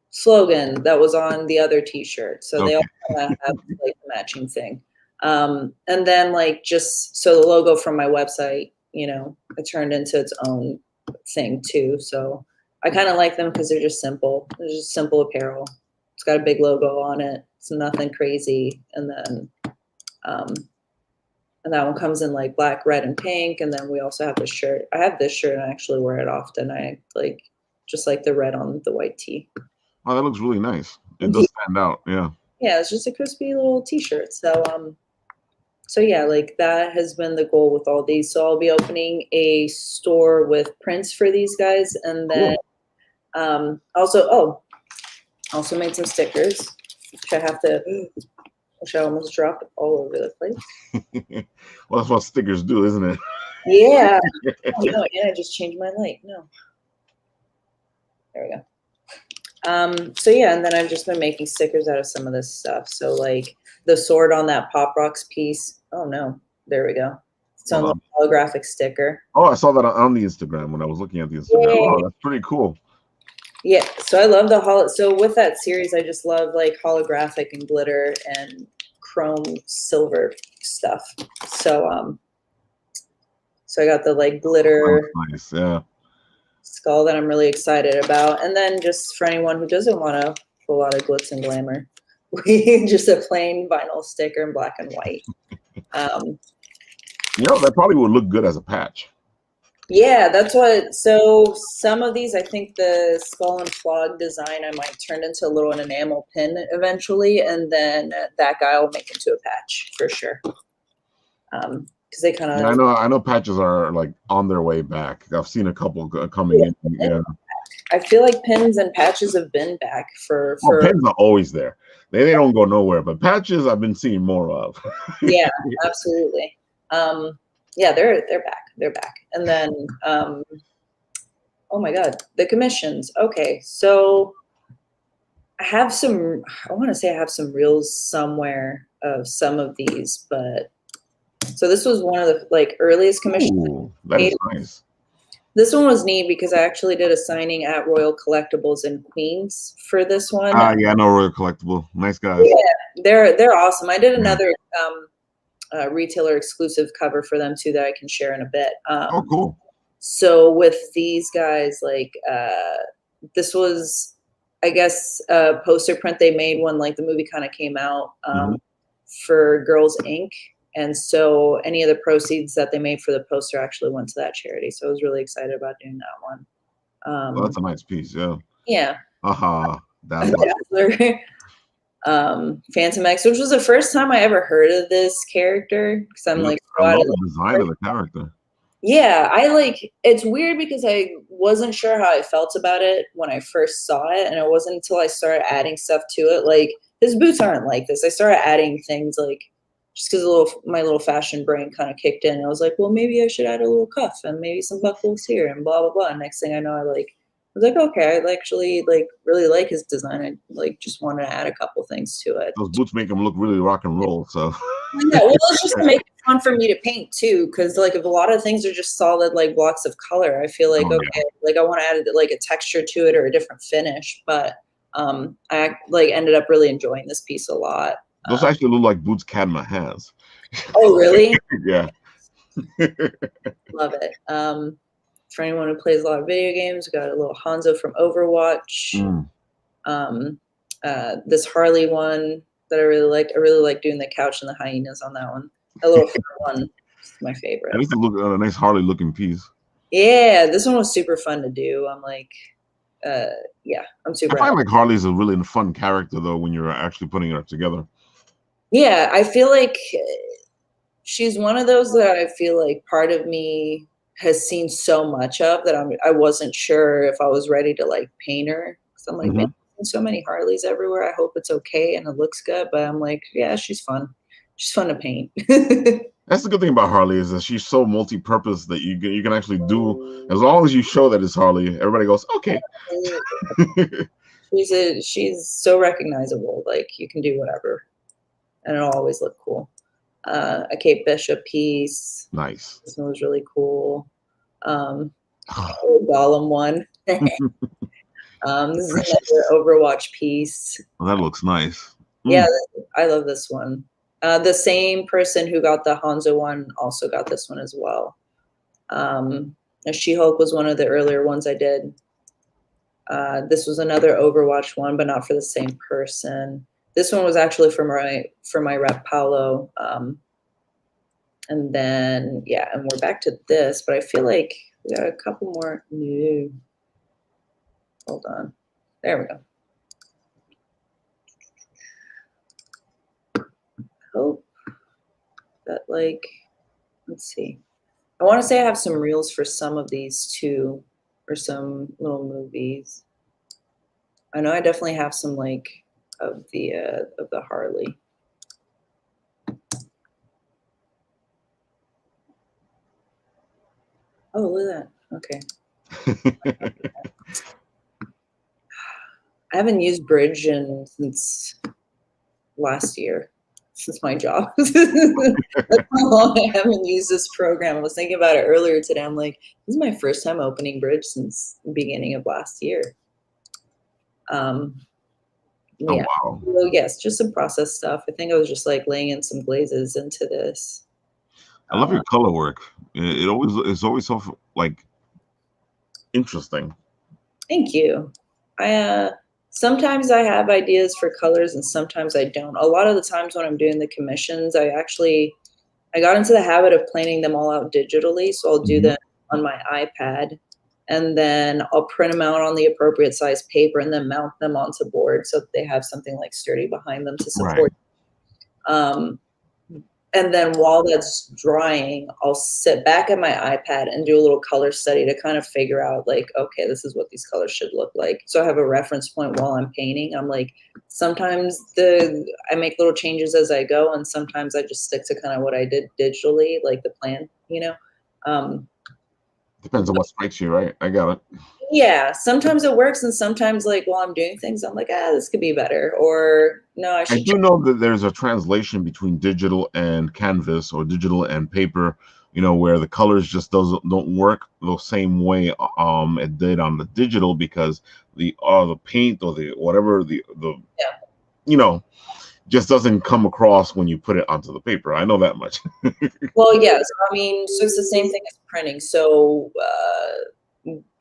slogan that was on the other T-shirt. So they all kind of have like the matching thing. And then so the logo from my website, it turned into its own thing too. So I kind of like them because they're just simple. They're just simple apparel. It's got a big logo on it. It's nothing crazy. And then and that one comes in like black, red, and pink. And then we also have the shirt. I have this shirt and I actually wear it often. I just like the red on the white tee. Oh, that looks really nice. It does stand out. Yeah. Yeah, it's just a crispy little T-shirt. So yeah, like that has been the goal with all these. So I'll be opening a store with prints for these guys, and then also made some stickers, which I almost dropped all over the place. Well, that's what stickers do, isn't it? Yeah. Oh, no, and I just changed my light. No. There we go. So yeah, and then I've just been making stickers out of some of this stuff. So like the sword on that Pop Rocks piece. Oh no, there we go. It's on the holographic sticker. Oh, I saw that on the Instagram when I was looking at the Instagram. Yeah. Oh, that's pretty cool. Yeah, so I love so with that series, I just love like holographic and glitter and chrome silver stuff. So so I got the like glitter nice, yeah, skull that I'm really excited about. And then just for anyone who doesn't want a whole lot of glitz and glamour, just a plain vinyl sticker in black and white. That probably would look good as a patch. Yeah, that's what. So some of these, I think the skull and flog design, I might turn into a little enamel pin eventually, and then that guy will make into a patch for sure. Because they kind of. Yeah, I know patches are like on their way back. I've seen a couple coming in. Yeah. I feel like pins and patches have been back for. Pins are always there. They don't go nowhere, but patches I've been seeing more of. Yeah, absolutely. Yeah, they're back. They're back. And then, oh my God, the commissions. Okay, so I have some. I want to say I have some reels somewhere of some of these, but so this was one of the earliest commissions. Ooh, that is nice. This one was neat because I actually did a signing at Royal Collectibles in Queens for this one. Yeah, I know Royal Collectible. Nice guys. Yeah, they're awesome. I did another retailer exclusive cover for them too that I can share in a bit. Oh, cool. So with these guys, this was, I guess, a poster print they made when the movie kind of came out for Girls Inc. And so any of the proceeds that they made for the poster actually went to that charity. So I was really excited about doing that one. Well, that's a nice piece, yeah. Yeah. Dazzler. Phantom X, which was the first time I ever heard of this character. Because I'm I love the design of the character. Yeah, it's weird because I wasn't sure how I felt about it when I first saw it, and it wasn't until I started adding stuff to it. His boots aren't like this. I started adding things just because my little fashion brain kind of kicked in. And I was like, well, maybe I should add a little cuff and maybe some buckles here and blah blah blah. And next thing I know, I was like, okay, I actually really like his design. I just wanted to add a couple things to it. Those boots make him look really rock and roll. So yeah, well, it's just to make it fun for me to paint too, because if a lot of things are just solid blocks of color, I feel I want to add a texture to it or a different finish. But I ended up really enjoying this piece a lot. Those actually look like boots Cadma has. Oh, really? Yeah. Love it. For anyone who plays a lot of video games, we got a little Hanzo from Overwatch. This Harley one that I really liked. I really like doing the couch and the hyenas on that one. A little fun one is my favorite. At least it look a nice Harley looking piece. Yeah, this one was super fun to do. I'm I'm super. I find Harley's a really fun character though when you're actually putting her together. Yeah, I feel she's one of those that I feel part of me has seen so much of that I wasn't sure if I was ready to paint her. So I'm man, so many Harleys everywhere. I hope it's okay and it looks good. But I'm yeah, she's fun. She's fun to paint. That's the good thing about Harley is that she's so multi-purpose that you can actually do, as long as you show that it's Harley, everybody goes, okay. She's so recognizable. You can do whatever. And it'll always look cool. A Kate Bishop piece. Nice. This one was really cool. Gollum one. This is another Overwatch piece. Well, that looks nice. Yeah, I love this one. The same person who got the Hanzo one also got this one as well. She-Hulk was one of the earlier ones I did. This was another Overwatch one, but not for the same person. This one was actually for my rep Paolo. And then, yeah, and we're back to this, but I feel we got a couple more new. Hold on. There we go. Hope that let's see. I want to say I have some reels for some of these too, or some little movies. I know I definitely have some of the Harley. Oh, look at that. Okay. I haven't used Bridge since last year, since my job. That's how long I haven't used this program. I was thinking about it earlier today. I'm this is my first time opening Bridge since the beginning of last year. Yeah. Oh, wow. So yes, just some process stuff. I think I was just laying in some glazes into this. I love your color work. It's always so interesting. Thank you. Sometimes I have ideas for colors and sometimes I don't. A lot of the times when I'm doing the commissions, I got into the habit of planning them all out digitally. So I'll do them on my iPad and then I'll print them out on the appropriate size paper and then mount them onto board so that they have something like sturdy behind them to support. Right. And then while that's drying, I'll sit back at my iPad and do a little color study to kind of figure out like, okay, this is what these colors should look like. So I have a reference point while I'm painting. I'm like, sometimes I make little changes as I go, and sometimes I just stick to kind of what I did digitally, like the plan, you know. Depends on what strikes you, right? I got it. Yeah, sometimes it works, and sometimes, like, while I'm doing things, I'm like, this could be better, or no, I do know that there's a translation between digital and canvas or digital and paper, you know, where the colors just don't work the same way it did on the digital because the paint or the whatever the you know, just doesn't come across when you put it onto the paper. I know that much. Well, yes, I mean, so it's the same thing as printing. So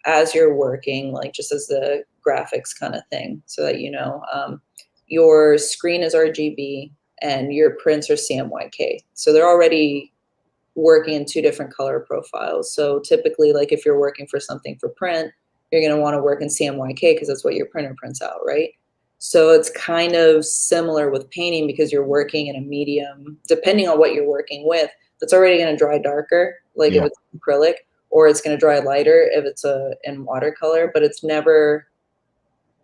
as you're working, like just as the graphics kind of thing, so that you know, your screen is RGB and your prints are CMYK. So they're already working in two different color profiles. So typically, like if you're working for something for print, you're going to want to work in CMYK because that's what your printer prints out, right? So it's kind of similar with painting because you're working in a medium, depending on what you're working with, that's already going to dry darker, like if it's acrylic, or it's going to dry lighter if it's in watercolor, but it's never,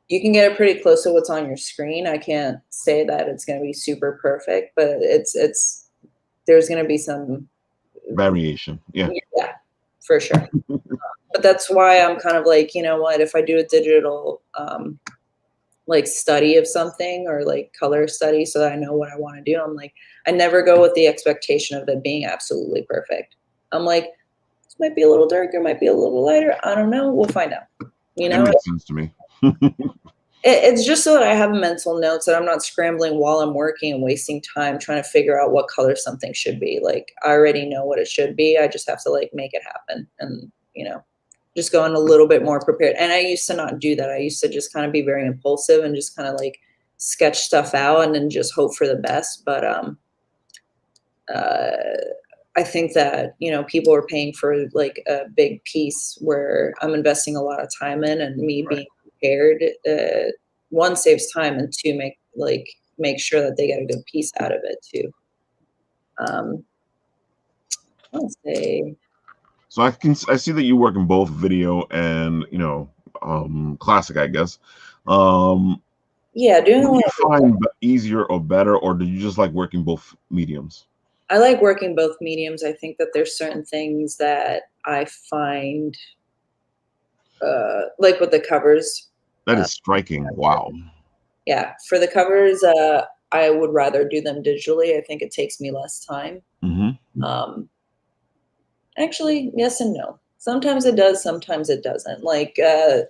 you can get it pretty close to what's on your screen. I can't say that it's going to be super perfect, but there's going to be some variation. Yeah, for sure. But that's why I'm kind of like, you know what, if I do a digital like study of something or like color study so that I know what I want to do, I'm like, I never go with the expectation of it being absolutely perfect. I'm like, this might be a little darker, might be a little lighter, I don't know, we'll find out, you know. That makes sense to me. It's just so that I have mental notes that I'm not scrambling while I'm working and wasting time trying to figure out what color something should be. Like, I already know what it should be, I just have to like make it happen and, you know, just going a little bit more prepared. And I used to not do that. I used to just kind of be very impulsive and just kind of like sketch stuff out and then just hope for the best. But I think that, you know, people are paying for like a big piece where I'm investing a lot of time in, and me being prepared, one, saves time, and two, make sure that they get a good piece out of it too. Let's say. So I see that you work in both video and, you know, classic, I guess. Yeah, doing do you find easier or better, or do you just like working both mediums? I like working both mediums. I think that there's certain things that I find, like with the covers. That is striking. Wow. Yeah, for the covers, I would rather do them digitally. I think it takes me less time. Actually, yes and no. Sometimes it does, sometimes it doesn't. Like the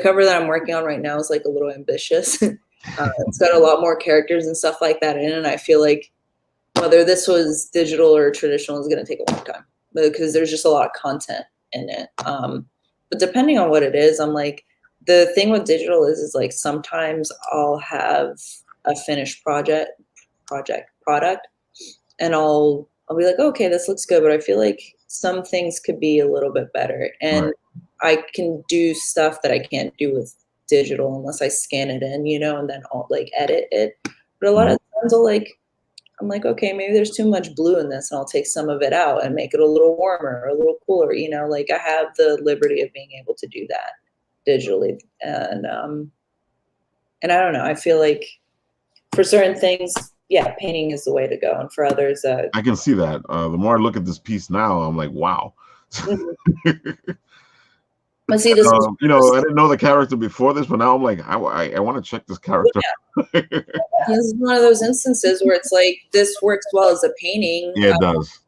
cover that I'm working on right now is like a little ambitious. It's got a lot more characters and stuff like that in, and I feel like whether this was digital or traditional is going to take a long time because there's just a lot of content in it. But depending on what it is, I'm like, the thing with digital is like sometimes I'll have a finished product, and I'll be like, okay, this looks good, but I feel like some things could be a little bit better. And I can do stuff that I can't do with digital unless I scan it in, you know, and then I'll like edit it. But a lot of times I'm like, okay, maybe there's too much blue in this, and I'll take some of it out and make it a little warmer or a little cooler, you know, like I have the liberty of being able to do that digitally. And I don't know, I feel like for certain things, yeah, painting is the way to go. And for others, I can see that. The more I look at this piece now, I'm like, wow. But see, this you know, I didn't know the character before this, but now I'm like, I want to check this character. Yeah. This is one of those instances where it's like, this works well as a painting. Yeah, it does.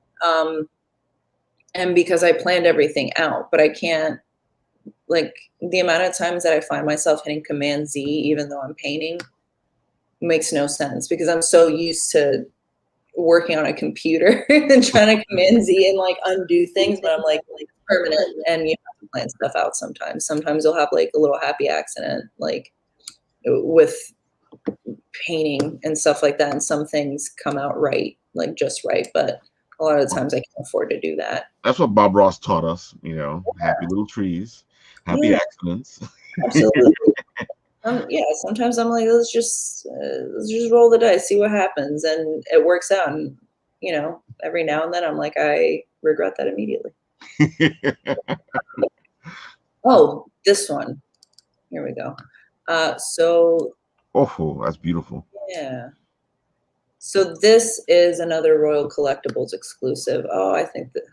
And because I planned everything out, but I can't, like, the amount of times that I find myself hitting Command Z, even though I'm painting, makes no sense because I'm so used to working on a computer and trying to Command Z and like undo things, but I'm like permanent, and you have to plan stuff out sometimes. Sometimes you'll have like a little happy accident. Like with painting and stuff like that. And some things come out right, like just right. But a lot of the times I can't afford to do that. That's what Bob Ross taught us, happy little trees, happy accidents. Absolutely. Yeah, sometimes I'm like, let's just roll the dice, see what happens, and it works out. And every now and then I'm like, I regret that immediately. Oh, this one. Here we go. So. Oh, that's beautiful. Yeah. So this is another Royal Collectibles exclusive. Oh, I think that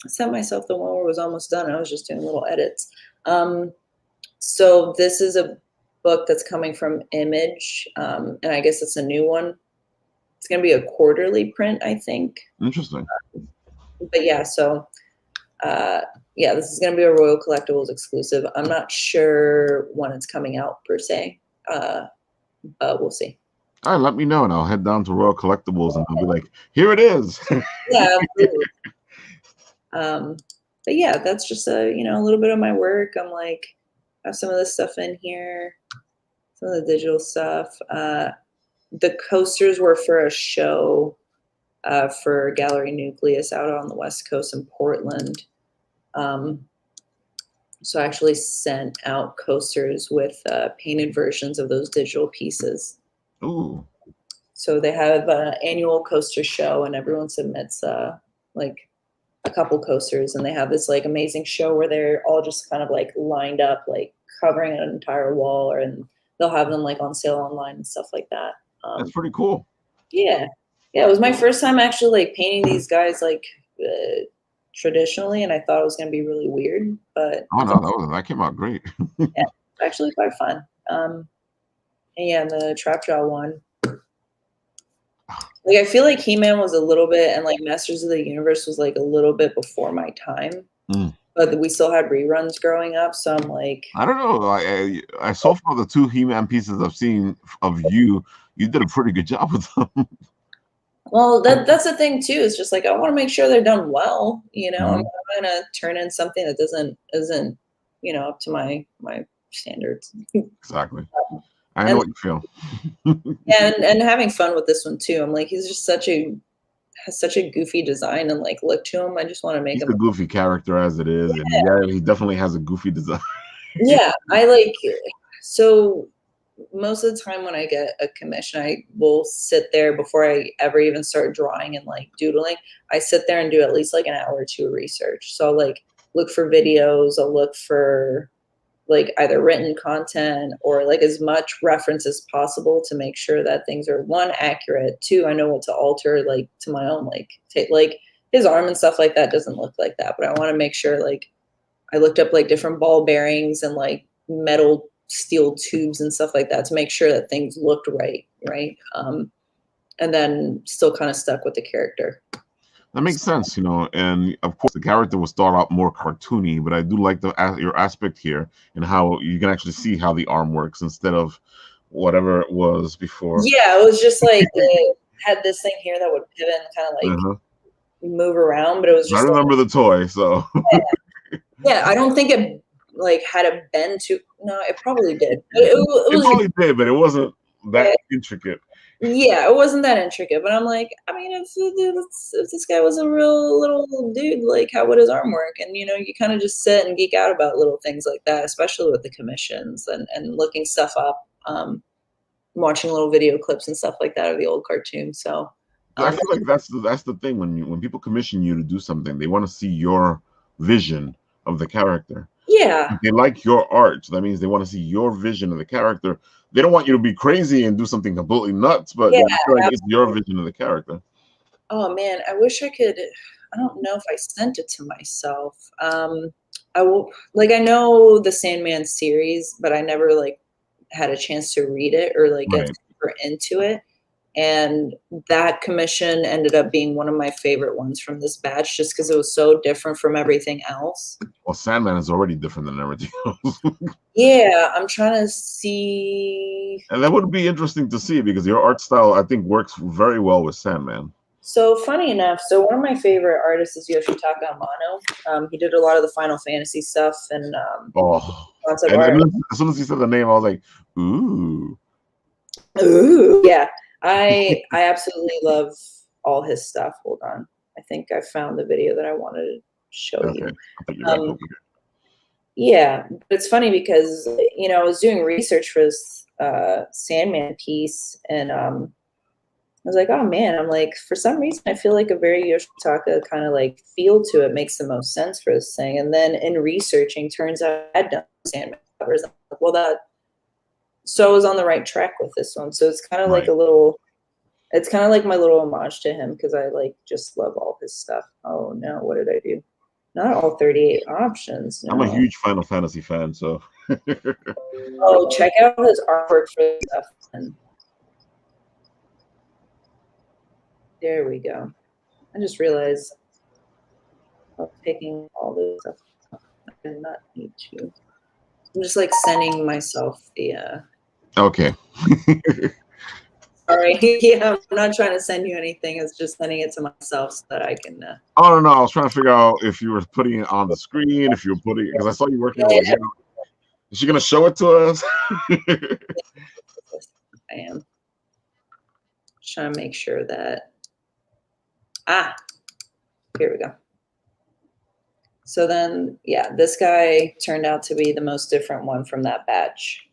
I sent myself the one where it was almost done. I was just doing little edits. So this is a book that's coming from Image, and I guess it's a new one. It's going to be a quarterly print, I think. Interesting. But yeah, so this is going to be a Royal Collectibles exclusive. I'm not sure when it's coming out per se, but we'll see. All right, let me know, and I'll head down to Royal Collectibles, and I'll be like, "Here it is." Yeah, absolutely. But yeah, that's just a little bit of my work. I'm like, I have some of this stuff in here, some of the digital stuff. The coasters were for a show for Gallery Nucleus out on the West Coast in Portland. So I actually sent out coasters with painted versions of those digital pieces. Ooh. So they have an annual coaster show, and everyone submits like a couple coasters, and they have this like amazing show where they're all just kind of like lined up, like covering an entire wall, and they'll have them like on sale online and stuff like that. That's pretty cool. Yeah. It was my first time actually like painting these guys like traditionally, and I thought it was going to be really weird, but that came out great. Yeah, it's actually quite fun. And yeah, the Trapjaw one. Like I feel like He-Man was a little bit, and like Masters of the Universe was like a little bit before my time, but we still had reruns growing up. So I'm like, I don't know. I so far the two He-Man pieces I've seen of you did a pretty good job with them. Well, that's the thing too. Is just like I want to make sure they're done well. I'm not gonna turn in something that isn't up to my standards. Exactly. I know what you feel. Yeah, and having fun with this one too. I'm like, he's just has such a goofy design, and like look to him. I just want to make him a goofy character as it is, and yeah, he definitely has a goofy design. Yeah, I like so. Most of the time when I get a commission, I will sit there before I ever even start drawing and like doodling. I sit there and do at least like an hour or two of research. So I'll like look for videos. I'll look for like either written content or like as much reference as possible to make sure that things are one, accurate, two, I know what to alter like to my own, like take like his arm and stuff like that doesn't look like that, but I want to make sure like I looked up like different ball bearings and like metal steel tubes and stuff like that to make sure that things looked right. And then still kind of stuck with the character. That makes sense, and of course the character will start out more cartoony, but I do like your aspect here and how you can actually see how the arm works instead of whatever it was before. Yeah, it was just like it had this thing here that would pivot and kind of like move around, but it was just I remember the toy, so yeah, I don't think it like had a bend to it probably did. But it probably did, but it wasn't that intricate. Yeah, it wasn't that intricate, but I'm like, I mean, if this guy was a real little dude, like how would his arm work? And you kind of just sit and geek out about little things like that, especially with the commissions and looking stuff up, watching little video clips and stuff like that of the old cartoons. So I feel like that's the thing when people commission you to do something, they want to see your vision of the character. Yeah, they like your art, so that means they want to see your vision of the character. They don't want you to be crazy and do something completely nuts, but they feel like it's your vision of the character. Oh man, I wish I could. I don't know if I sent it to myself. I will I know the Sandman series, but I never like had a chance to read it or like get super into it. And that commission ended up being one of my favorite ones from this batch, just because it was so different from everything else. Well, Sandman is already different than everything else. Yeah, I'm trying to see. And that would be interesting to see because your art style, I think, works very well with Sandman. So funny enough, one of my favorite artists is Yoshitaka Amano. He did a lot of the Final Fantasy stuff and and as soon as he said the name, I was like, ooh. Ooh, yeah. I absolutely love all his stuff. Hold on. I think I found the video that I wanted to show Okay, you. I think you're back Um, over here. yeah, but it's funny because I was doing research for this Sandman piece, and I was like, oh man, I'm like, for some reason, I feel like a very Yoshitaka kind of like feel to it makes the most sense for this thing. And then in researching, turns out I had done Sandman covers. I'm like, well, so I was on the right track with this one. So it's kind of like Right. it's kind of like my little homage to him because I like just love all his stuff. Oh no, what did I do? Not all 38 options. I'm a No. huge Final Fantasy fan, so. Oh, check out his artwork for this stuff. And there we go. I just realized I was picking all this stuff. I did not need to. I'm just like sending myself the Okay. sorry. Yeah, I'm not trying to send you anything. It's just sending it to myself so that I can I don't know. I was trying to figure out if you were putting it on the screen, if you were putting because I saw you working on it. Is she gonna show it to us? I am trying to make sure that here we go. So then, yeah, this guy turned out to be the most different one from that batch.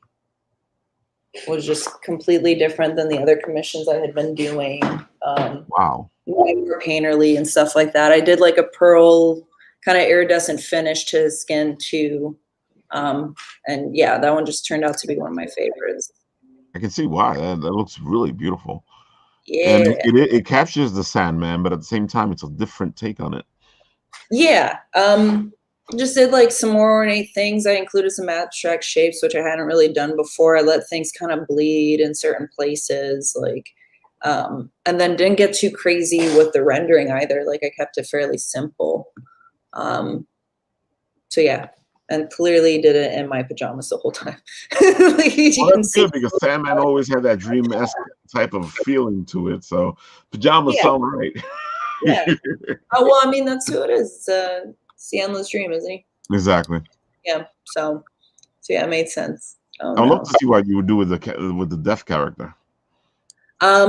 Was just completely different than the other commissions I had been doing. Wow. More painterly and stuff like that. I did like a pearl kind of iridescent finish to his skin too. And yeah, that one just turned out to be one of my favorites. I can see why. That looks really beautiful. And Yeah. it captures the Sandman, but at the same time, it's a different take on it. Yeah. Just did like some more ornate things. I included some abstract shapes, which I hadn't really done before. I let things kind of bleed in certain places, like, and then didn't get too crazy with the rendering either. Like I kept it fairly simple. So yeah, and clearly did it in my pajamas the whole time. Like, Well, that's good because Sandman always had that dream-esque type of feeling to it. So pajamas Yeah. sound right. Yeah. Oh well, I mean that's who it is. It's the endless dream, isn't he? Exactly. Yeah. So yeah, it made sense. Oh I'd no. love to see what you would do with the deaf character. I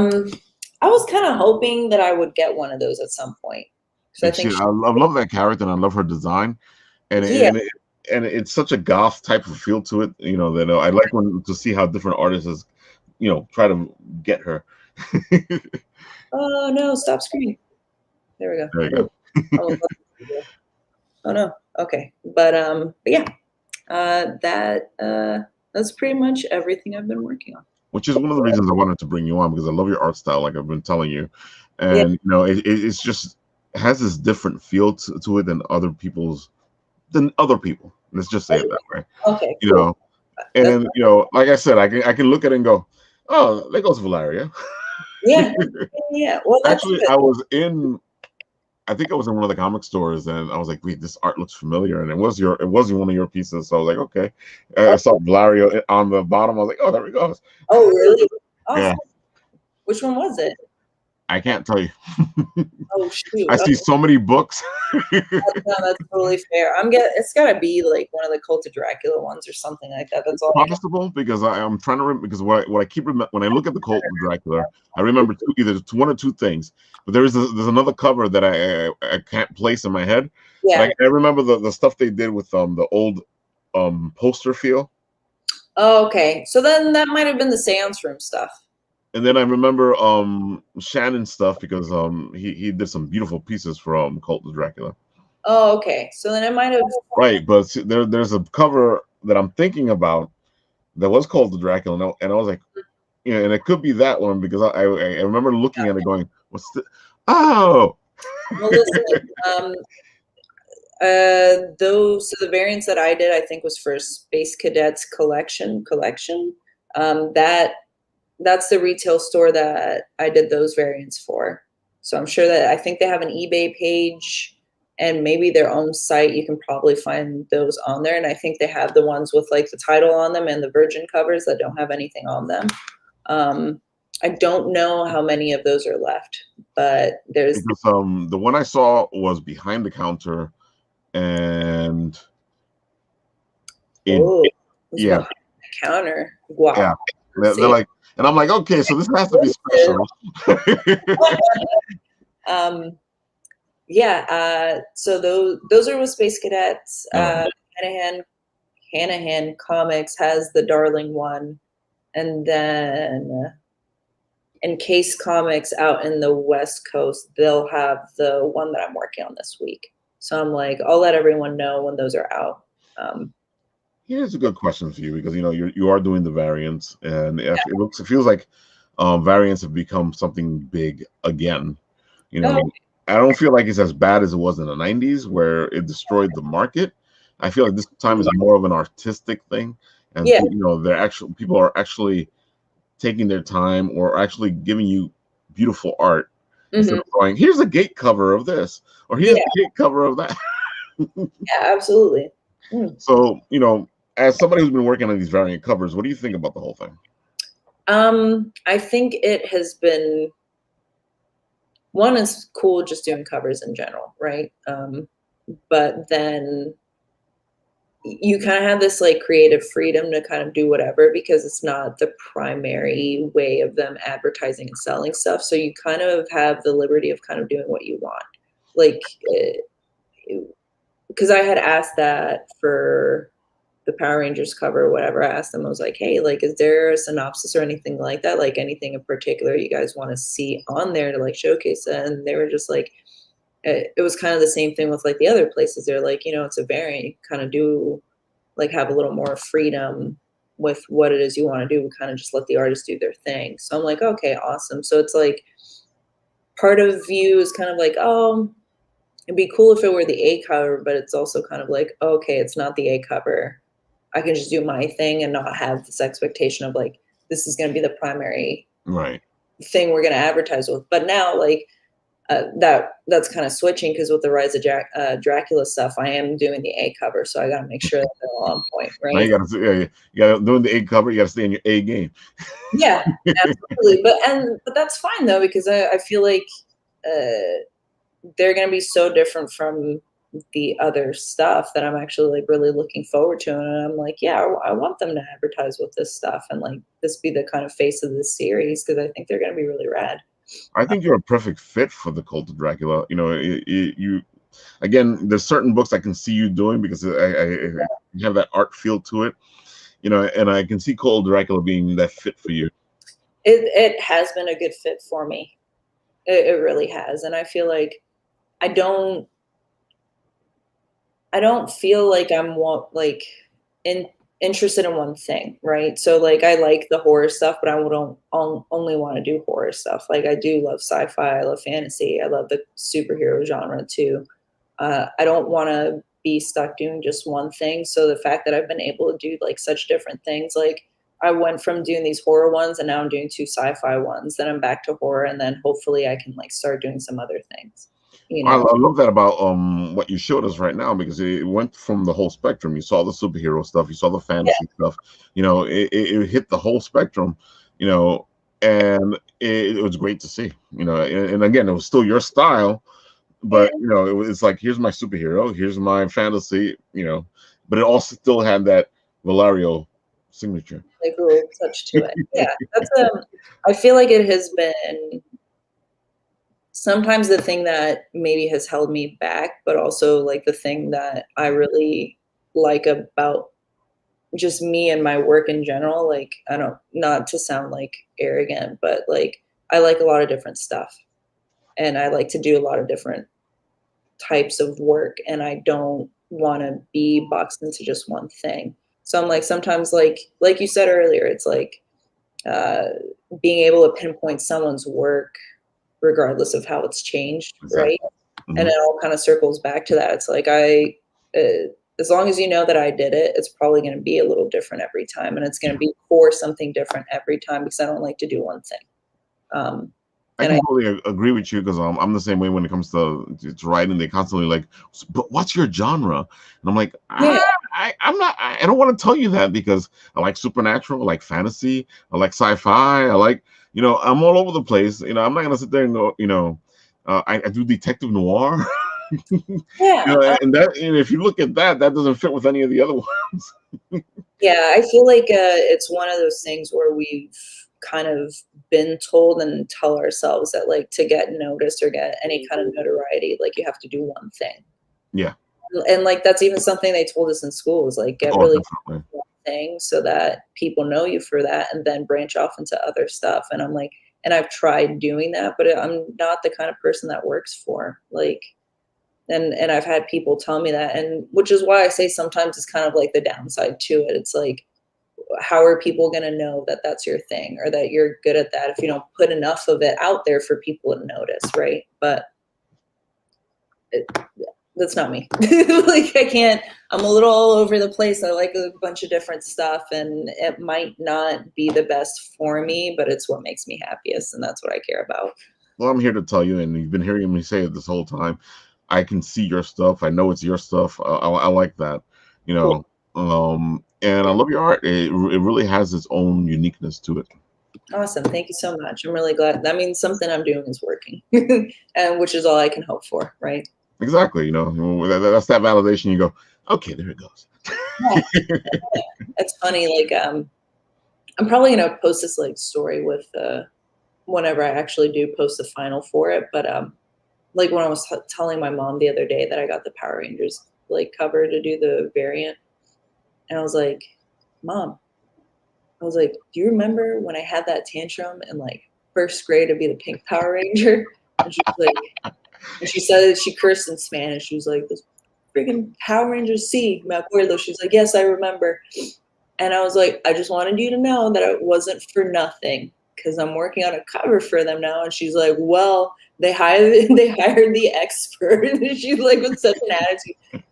was kind of hoping that I would get one of those at some point. So I think I love that character and I love her design, and it's such a goth type of feel to it. That I like to see how different artists try to get her. Oh no! Stop screaming. There we go. There you go. Oh no. Okay, but yeah, that's pretty much everything I've been working on. Which is one of the reasons I wanted to bring you on because I love your art style, like I've been telling you, and it's just has this different feel to it than other people. Let's just say it that way. Okay. Cool. And then like I said, I can look at it and go, oh, there goes Valerio. Yeah. Yeah. Well, that's actually, I think I was in one of the comic stores and I was like, wait, this art looks familiar. And it was one of your pieces. So I was like, okay. I saw Valerio on the bottom. I was like, oh, there he goes. Oh, really? Awesome. Yeah. Which one was it? I can't tell you. Oh shoot! I see so many books. No, that's totally fair. It's gotta be like one of the Cult of Dracula ones or something like that. That's all. Possible because I'm trying to remember because what I keep when I look at the Cult of Dracula, I remember either one or two things. But there's another cover that I can't place in my head. Yeah. But I remember the stuff they did with the old poster feel. Oh, okay. So then that might have been the Seance Room stuff. And then I remember Shannon stuff because he did some beautiful pieces for Cult of Dracula. Oh, okay. So then it might have right, but there's a cover that I'm thinking about that was called the Dracula, and I was like, and it could be that one because I remember looking at it going, what's the well, listen, so the variants that I did, I think was for Space Cadets collection. That's the retail store that I did those variants for. So I'm sure that I think they have an eBay page and maybe their own site. You can probably find those on there. And I think they have the ones with like the title on them and the virgin covers that don't have anything on them. I don't know how many of those are left, but there's because the one I saw was behind the counter and yeah, the counter. Wow. Yeah. They're like And I'm like, okay, so this has to be special. So those are with Space Cadets. Right. Hanahan Comics has the Darling one, and then in Case Comics out in the West Coast, they'll have the one that I'm working on this week. So I'm like, I'll let everyone know when those are out. Here's a good question for you, because you are doing the variants, and it feels like variants have become something big again. I don't feel like it's as bad as it was in the 90s, where it destroyed the market. I feel like this time is more of an artistic thing, and people are actually taking their time, or actually giving you beautiful art, instead of going, here's a gate cover of this, or here's a gate cover of that. Yeah, absolutely. So, as somebody who's been working on these variant covers, what do you think about the whole thing? I think it has been, one, is cool just doing covers in general, right? But then you kind of have this like creative freedom to kind of do whatever, because it's not the primary way of them advertising and selling stuff. So you kind of have the liberty of kind of doing what you want. Like, because I had asked that for the Power Rangers cover or whatever. I asked them, I was like, hey, like, is there a synopsis or anything like that? Like anything in particular you guys want to see on there to like showcase it? And they were just like, it was kind of the same thing with like the other places. They're like, it's a variant. You kind of do like have a little more freedom with what it is you want to do. We kind of just let the artist do their thing. So I'm like, okay, awesome. So it's like part of you is kind of like, oh, it'd be cool if it were the A cover, but it's also kind of like, okay, it's not the A cover. I can just do my thing and not have this expectation of like, this is going to be the primary thing we're going to advertise with. But now, like, that's kind of switching, because with the Rise of Dracula stuff, I am doing the A cover, so I got to make sure that they're all on point, right? Now you got to doing the A cover. You got to stay in your A game. Yeah, absolutely. But that's fine though, because I feel like they're going to be so different from the other stuff that I'm actually like really looking forward to, and I'm like, yeah, I want them to advertise with this stuff and like this be the kind of face of this series, because I think they're going to be really rad. I think you're a perfect fit for the Cult of Dracula. You again, there's certain books I can see you doing, because I have that art feel to it, and I can see Cult of Dracula being that fit for you. It has been a good fit for me. It really has, and I feel like I don't feel like I'm interested in one thing, right? So like I like the horror stuff, but I don't only want to do horror stuff. Like I do love sci-fi, I love fantasy, I love the superhero genre too. I don't want to be stuck doing just one thing. So the fact that I've been able to do like such different things, like I went from doing these horror ones and now I'm doing 2 sci-fi ones, then I'm back to horror, and then hopefully I can like start doing some other things. I love that about what you showed us right now, because it went from the whole spectrum. You saw the superhero stuff, you saw the fantasy stuff. It hit the whole spectrum. And it was great to see. And again, it was still your style, but it's like, here's my superhero, here's my fantasy. But it also still had that Valerio signature. Like a little touch to it. Yeah, I feel like it has been sometimes the thing that maybe has held me back, but also like the thing that I really like about just me and my work in general. Like, not to sound like arrogant, but like I like a lot of different stuff, and I like to do a lot of different types of work, and I don't want to be boxed into just one thing. So I'm like, sometimes like you said earlier, it's like being able to pinpoint someone's work regardless of how it's changed, right? Mm-hmm. And it all kind of circles back to that. It's like as long as you know that I did it, it's probably going to be a little different every time, and it's going to be for something different every time, because I don't like to do one thing. I completely agree with you, because I'm the same way when it comes to writing. They constantly like, but what's your genre? And I'm like, I don't want to tell you that, because I like supernatural, I like fantasy, I like sci-fi, I like, I'm all over the place. I'm not gonna sit there and go, I do detective noir. And that, if you look at that doesn't fit with any of the other ones. Yeah, I feel like it's one of those things where we've kind of been told and tell ourselves that like to get noticed or get any kind of notoriety, like you have to do one thing. Yeah. And like that's even something they told us in school is like get really Definitely. one thing so that people know you for that and then branch off into other stuff. And I'm like, and I've tried doing that, but I'm not the kind of person that works for like, and I've had people tell me that, and which is why I say sometimes it's kind of like the downside to it. It's like, how are people going to know that that's your thing or that you're good at that if you don't put enough of it out there for people to notice, right? But that's not me. Like I can't, I'm a little all over the place. I like a bunch of different stuff and it might not be the best for me, but it's what makes me happiest. And that's what I care about. Well, I'm here to tell you, and you've been hearing me say it this whole time. I can see your stuff. I know it's your stuff. I like that, you know. And I love your art. It really has its own uniqueness to it. Awesome. Thank you so much. I'm really glad. That means something I'm doing is working, and which is all I can hope for, right? Exactly. You know, that's that validation. You go, okay, there it goes. Yeah. It's funny. Like, I'm probably gonna post this like story with whenever I actually do post the final for it. But like when I was telling my mom the other day that I got the Power Rangers like cover to do the variant, and I was like, Mom, I was like, do you remember when I had that tantrum in like first grade to be the pink Power Ranger? And she was like, and she said she cursed in Spanish. She was like, "Those freaking Power Rangers, sí, me acuerdo." She was like, "Yes, I remember." And I was like, I just wanted you to know that it wasn't for nothing because I'm working on a cover for them now. And she's like, well, they hired the expert. And she's like with such an attitude.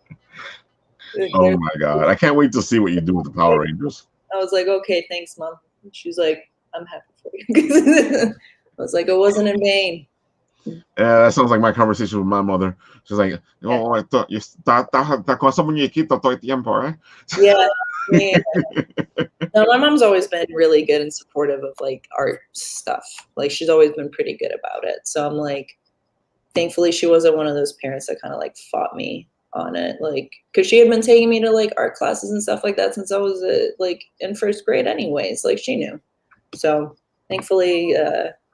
Oh my God. I can't wait to see what you do with the Power Rangers. I was like, okay, thanks, Mom. And she's like, I'm happy for you. I was like, it wasn't in vain. Yeah, that sounds like my conversation with my mother. She's like, "Oh, I thought you está con esa muñequita todo el tiempo, right?" Yeah. Yeah. No, my mom's always been really good and supportive of like art stuff. Like she's always been pretty good about it. So I'm like, thankfully she wasn't one of those parents that kind of like fought me on it. Like, cause she had been taking me to like art classes and stuff like that since I was like in first grade anyways, like she knew. So thankfully,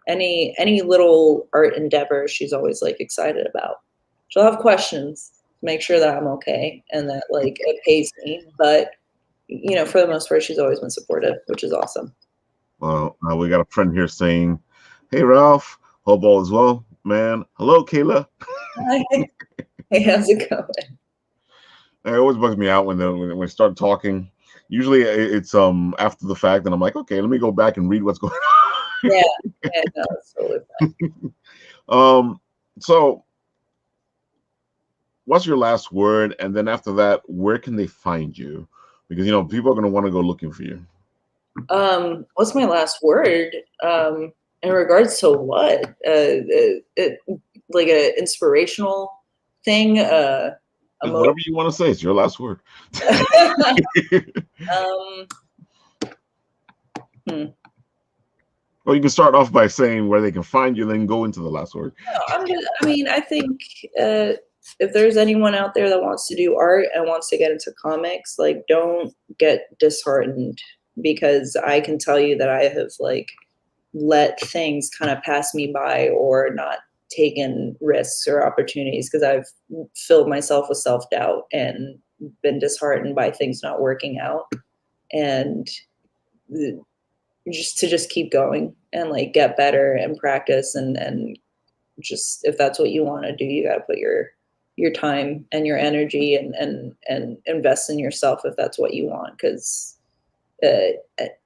any little art endeavor, she's always like excited about. She'll have questions to make sure that I'm okay and that like it pays me. But you know, for the most part, she's always been supportive, which is awesome. Well, we got a friend here saying, "Hey, Ralph, hope all is well, man. Hello, Kayla." Hi. Hey, how's it going? It always bugs me out when we start talking. Usually, it's after the fact, and I'm like, okay, let me go back and read what's going on. Yeah, no, it's totally fine. So, what's your last word? And then after that, where can they find you? Because you know people are going to want to go looking for you. What's my last word? In regards to what? Like an inspirational thing. Whatever you want to say, it's your last word. Well, you can start off by saying where they can find you, then go into the last word. I think if there's anyone out there that wants to do art and wants to get into comics, like don't get disheartened because I can tell you that I have like let things kind of pass me by or not taken risks or opportunities because I've filled myself with self-doubt and been disheartened by things not working out, and just keep going and like get better and practice and just if that's what you want to do, you got to put your time and your energy and invest in yourself if that's what you want, because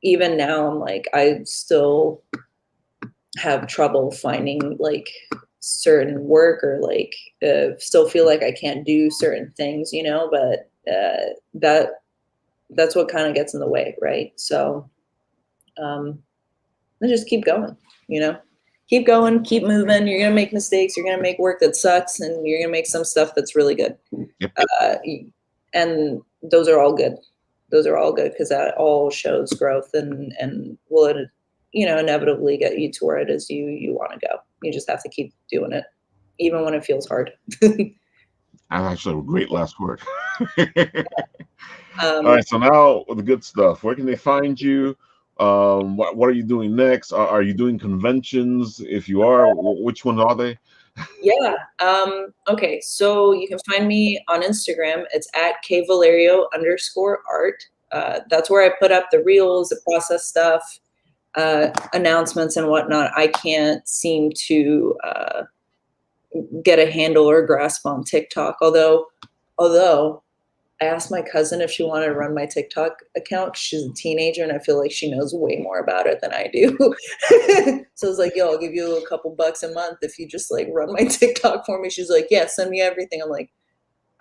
even now I'm like I still have trouble finding like certain work or like still feel like I can't do certain things, you know, but that's what kind of gets in the way, right? So just keep going, you know, keep going, keep moving. You're gonna make mistakes, you're gonna make work that sucks, and you're gonna make some stuff that's really good. Yep. And those are all good because that all shows growth and will, you know, inevitably get you to where it is you want to go. You just have to keep doing it even when it feels hard. That's actually a great last word. All right, so now the good stuff. Where can they find you? What are you doing next? Are you doing conventions? If you are, which ones are they? Yeah. Okay. So you can find me on Instagram. It's at @kvalerio_art. That's where I put up the reels, the process stuff, announcements and whatnot. I can't seem to get a handle or grasp on TikTok. Although I asked my cousin if she wanted to run my TikTok account. She's a teenager, and I feel like she knows way more about it than I do. So I was like, "Yo, I'll give you a couple bucks a month if you just like run my TikTok for me." She's like, "Yeah, send me everything." I'm like,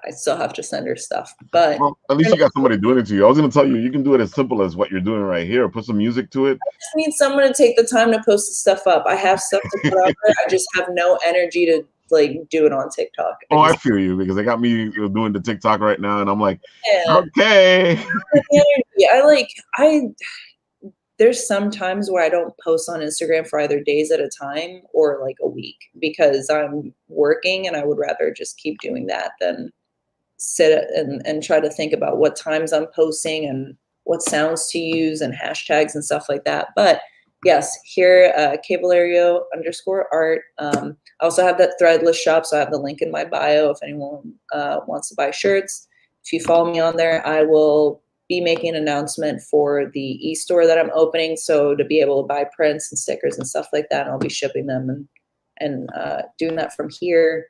I still have to send her stuff, but Well, at least you got somebody doing it to you. I was going to tell you, you can do it as simple as what you're doing right here. Put some music to it. I just need someone to take the time to post the stuff up. I have stuff to put out there. I just have no energy to like do it on TikTok. Oh, I feel you because they got me doing the TikTok right now, and I'm like, Yeah, okay. I there's some times where I don't post on Instagram for either days at a time or like a week because I'm working and I would rather just keep doing that than sit and try to think about what times I'm posting and what sounds to use and hashtags and stuff like that. But yes, here, @kvalerio_art. I also have that threadless shop, so I have the link in my bio if anyone wants to buy shirts. If you follow me on there, I will be making an announcement for the e-store that I'm opening. So to be able to buy prints and stickers and stuff like that, and I'll be shipping them and doing that from here.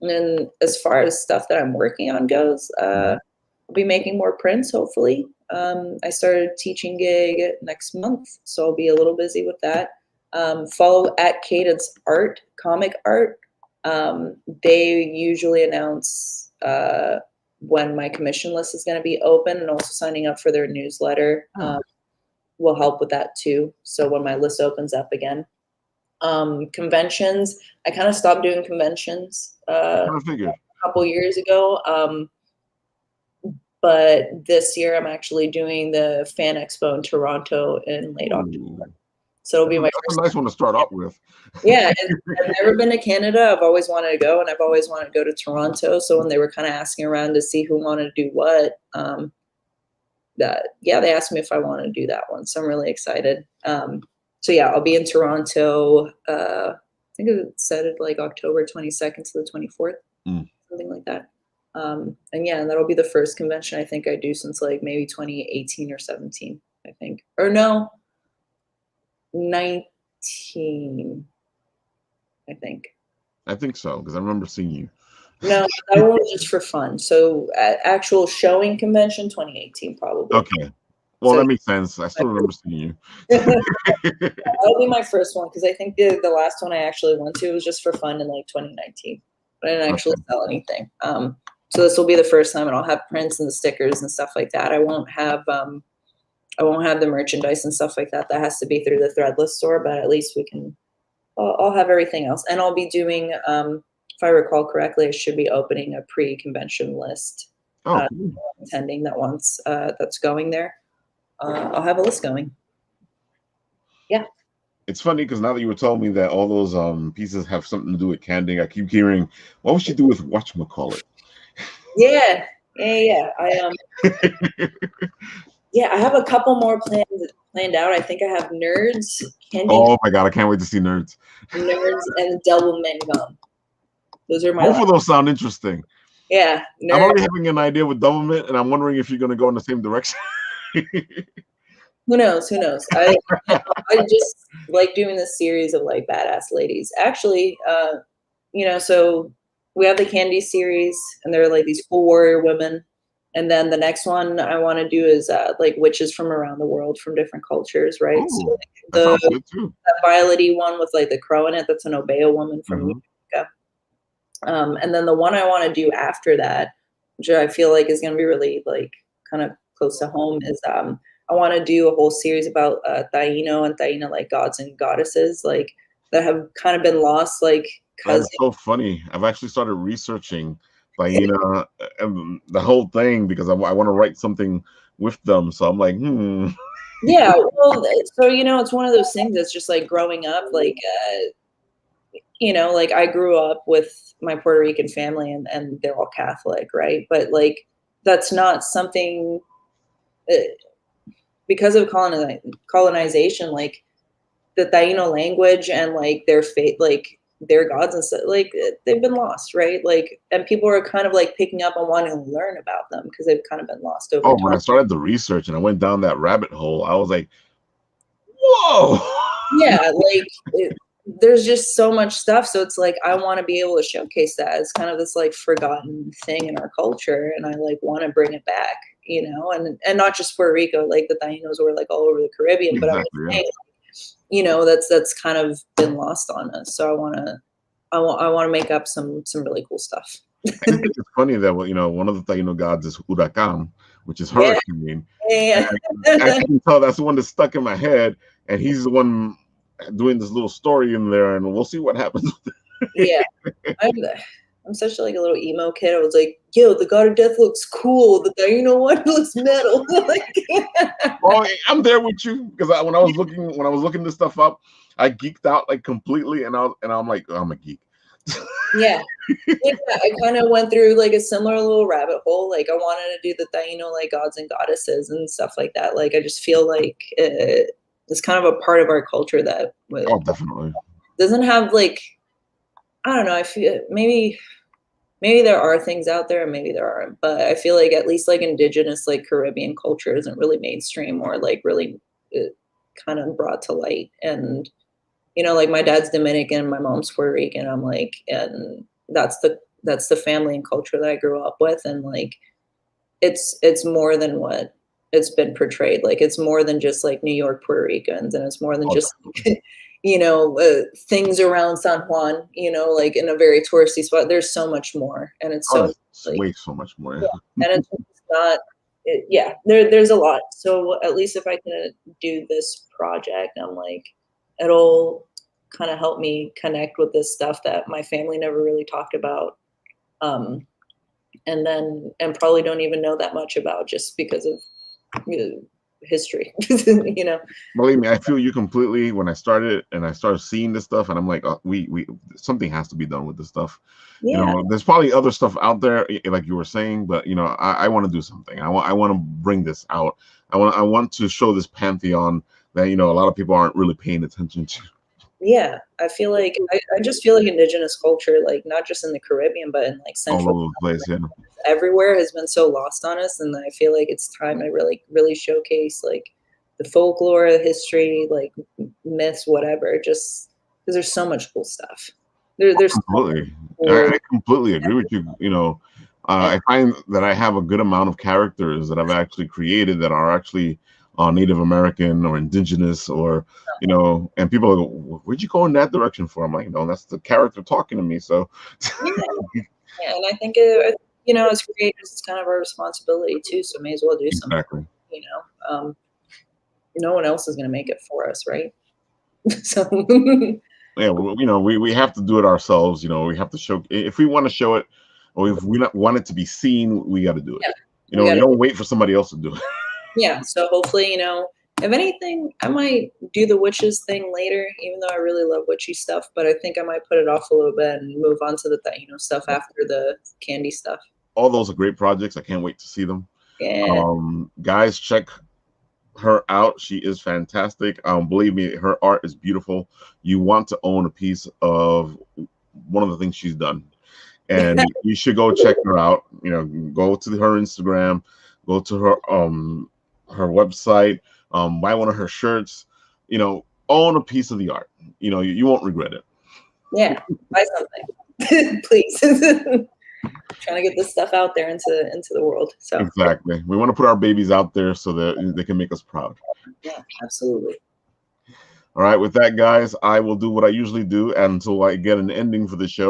And as far as stuff that I'm working on goes, I'll be making more prints, hopefully. I started a teaching gig next month, so I'll be a little busy with that. Follow @Cadence Art, comic art. They usually announce when my commission list is going to be open, and also signing up for their newsletter will help with that too. So when my list opens up again. Conventions, I kind of stopped doing conventions a couple years ago. But this year I'm actually doing the Fan Expo in Toronto in late October. So it'll be my first. That's a nice one to start out with. Yeah, I've never been to Canada. I've always wanted to go, and I've always wanted to go to Toronto. So when they were kind of asking around to see who wanted to do what, they asked me if I wanted to do that one. So I'm really excited. So yeah, I'll be in Toronto. I think it said it like October 22nd to the 24th, something like that. And yeah, that'll be the first convention I think I do since like maybe 2018 or 17, I think. Or no, 19, I think. I think so, because I remember seeing you. No, that one was just for fun. So actual showing convention, 2018 probably. Okay. Well, that makes sense. I still remember seeing you. That'll be my first one because I think the last one I actually went to was just for fun in like 2019. But I didn't actually sell anything. So this will be the first time, and I'll have prints and the stickers and stuff like that. I won't have the merchandise and stuff like that. That has to be through the Threadless store, but at least we can. I'll have everything else, and I'll be doing. If I recall correctly, I should be opening a pre-convention list. Attending that once that's going there. I'll have a list going. Yeah. It's funny because now that you were telling me that all those pieces have something to do with candying, I keep hearing, what would she do with whatchamacallit? Yeah. I I have a couple more planned out. I think I have Nerds, Candy. Oh my god, I can't wait to see Nerds. Nerds and Double Men Gum. Those are my both of those sound interesting. Yeah. Nerds. I'm already having an idea with Double Mint, and I'm wondering if you're going to go in the same direction. Who knows? I just like doing this series of like badass ladies. Actually, so we have the Candy series, and they're like these cool warrior women. And then the next one I want to do is like witches from around the world from different cultures, right? Ooh, so like, that sounds good too. That violet-y one with like the crow in it, that's an Obeah woman from America. And then the one I want to do after that, which I feel like is going to be really like kind of close to home, is I want to do a whole series about Taino and Taina like gods and goddesses like that have kind of been lost, like cousins. That's so funny. I've actually started researching Taina and the whole thing because I want to write something with them. So I'm like, Yeah, well, so it's one of those things that's just like growing up, like like I grew up with my Puerto Rican family and they're all Catholic, right? But like that's not something because of colonization, like the Taino language and like their faith, like their gods and stuff, like they've been lost, right? Like, and people are kind of like picking up and wanting to learn about them because they've kind of been lost over Oh, when I time. started the research and I went down that rabbit hole, I was like, whoa. Yeah, like there's just so much stuff. So it's like I want to be able to showcase that as kind of this like forgotten thing in our culture, and I like want to bring it back, you know, and not just Puerto Rico, like the Tainos were like all over the Caribbean, but I'm Exactly, yeah. saying, you know, that's kind of been lost on us. So I want to make up some really cool stuff. I think it's funny that, you know, one of the Taino gods is Huracan, which is Yeah, hurricane. yeah, And I can tell that's the one that's stuck in my head, and he's the one doing this little story in there, and we'll see what happens. yeah. I'm such like a little emo kid. I was like, yo, the God of Death looks cool. The Taino one looks metal. Like, Oh, I'm there with you because when I was looking this stuff up, I geeked out like completely, and I'm like, oh, I'm a geek. yeah. Yeah, I kind of went through like a similar little rabbit hole. Like I wanted to do the Taino like gods and goddesses and stuff like that. Like I just feel like it's kind of a part of our culture that Oh, definitely. doesn't have like, I don't know. I feel maybe there are things out there and maybe there aren't, but I feel like at least like indigenous like Caribbean culture isn't really mainstream or like really kind of brought to light. And you know, like my dad's Dominican, my mom's Puerto Rican. I'm like, and that's the family and culture that I grew up with, and like it's more than what it's been portrayed. Like it's more than just like New York Puerto Ricans, and it's more than Oh, just you know things around San Juan. You know, like in a very touristy spot. There's so much more, and it's so like, way so much more. yeah. And it's not. Yeah, there's a lot. So at least if I can do this project, I'm like, it'll kind of help me connect with this stuff that my family never really talked about. And probably don't even know that much about just because of history, you know? Believe me, I feel you completely. When I started and I started seeing this stuff, and I'm like, oh, we something has to be done with this stuff. You Yeah. know, there's probably other stuff out there, like you were saying, but you know, I want to do something. I want to bring this out. I want to show this pantheon that, you know, a lot of people aren't really paying attention to. Yeah. I feel like, I just feel like indigenous culture, like not just in the Caribbean, but in like All Central over the place, yeah. everywhere has been so lost on us. And I feel like it's time to really showcase like the folklore, the history, like myths, whatever, just because there's so much cool stuff. There's so Completely. cool, I completely agree with you. You know, and I find that I have a good amount of characters that I've actually created that are actually Native American or indigenous, or, you know, and people go, where'd you go in that direction for? I'm like, no, that's the character talking to me. So, yeah, yeah, and I think you know, as creators, it's kind of our responsibility too. So may as well do something. exactly. You know, no one else is going to make it for us, right? So Yeah, well, you know, we have to do it ourselves. You know, we have to show, if we want to show it, or if we not want it to be seen, we got to do it. yeah, You we know, got you to. don't wait for somebody else to do it. Yeah, so hopefully, you know, if anything, I might do the witches thing later, even though I really love witchy stuff. But I think I might put it off a little bit and move on to the Taino stuff after the candy stuff. All those are great projects. I can't wait to see them. Yeah, Guys, check her out. She is fantastic. Believe me, her art is beautiful. You want to own a piece of one of the things she's done, and you should go check her out. You know, go to her Instagram, go to her website, buy one of her shirts. You know, own a piece of the art. You know, you won't regret it. yeah, buy something, please. Trying to get this stuff out there into the world. So Exactly. We want to put our babies out there so that they can make us proud. yeah, absolutely. All right. With that, guys, I will do what I usually do until I get an ending for the show.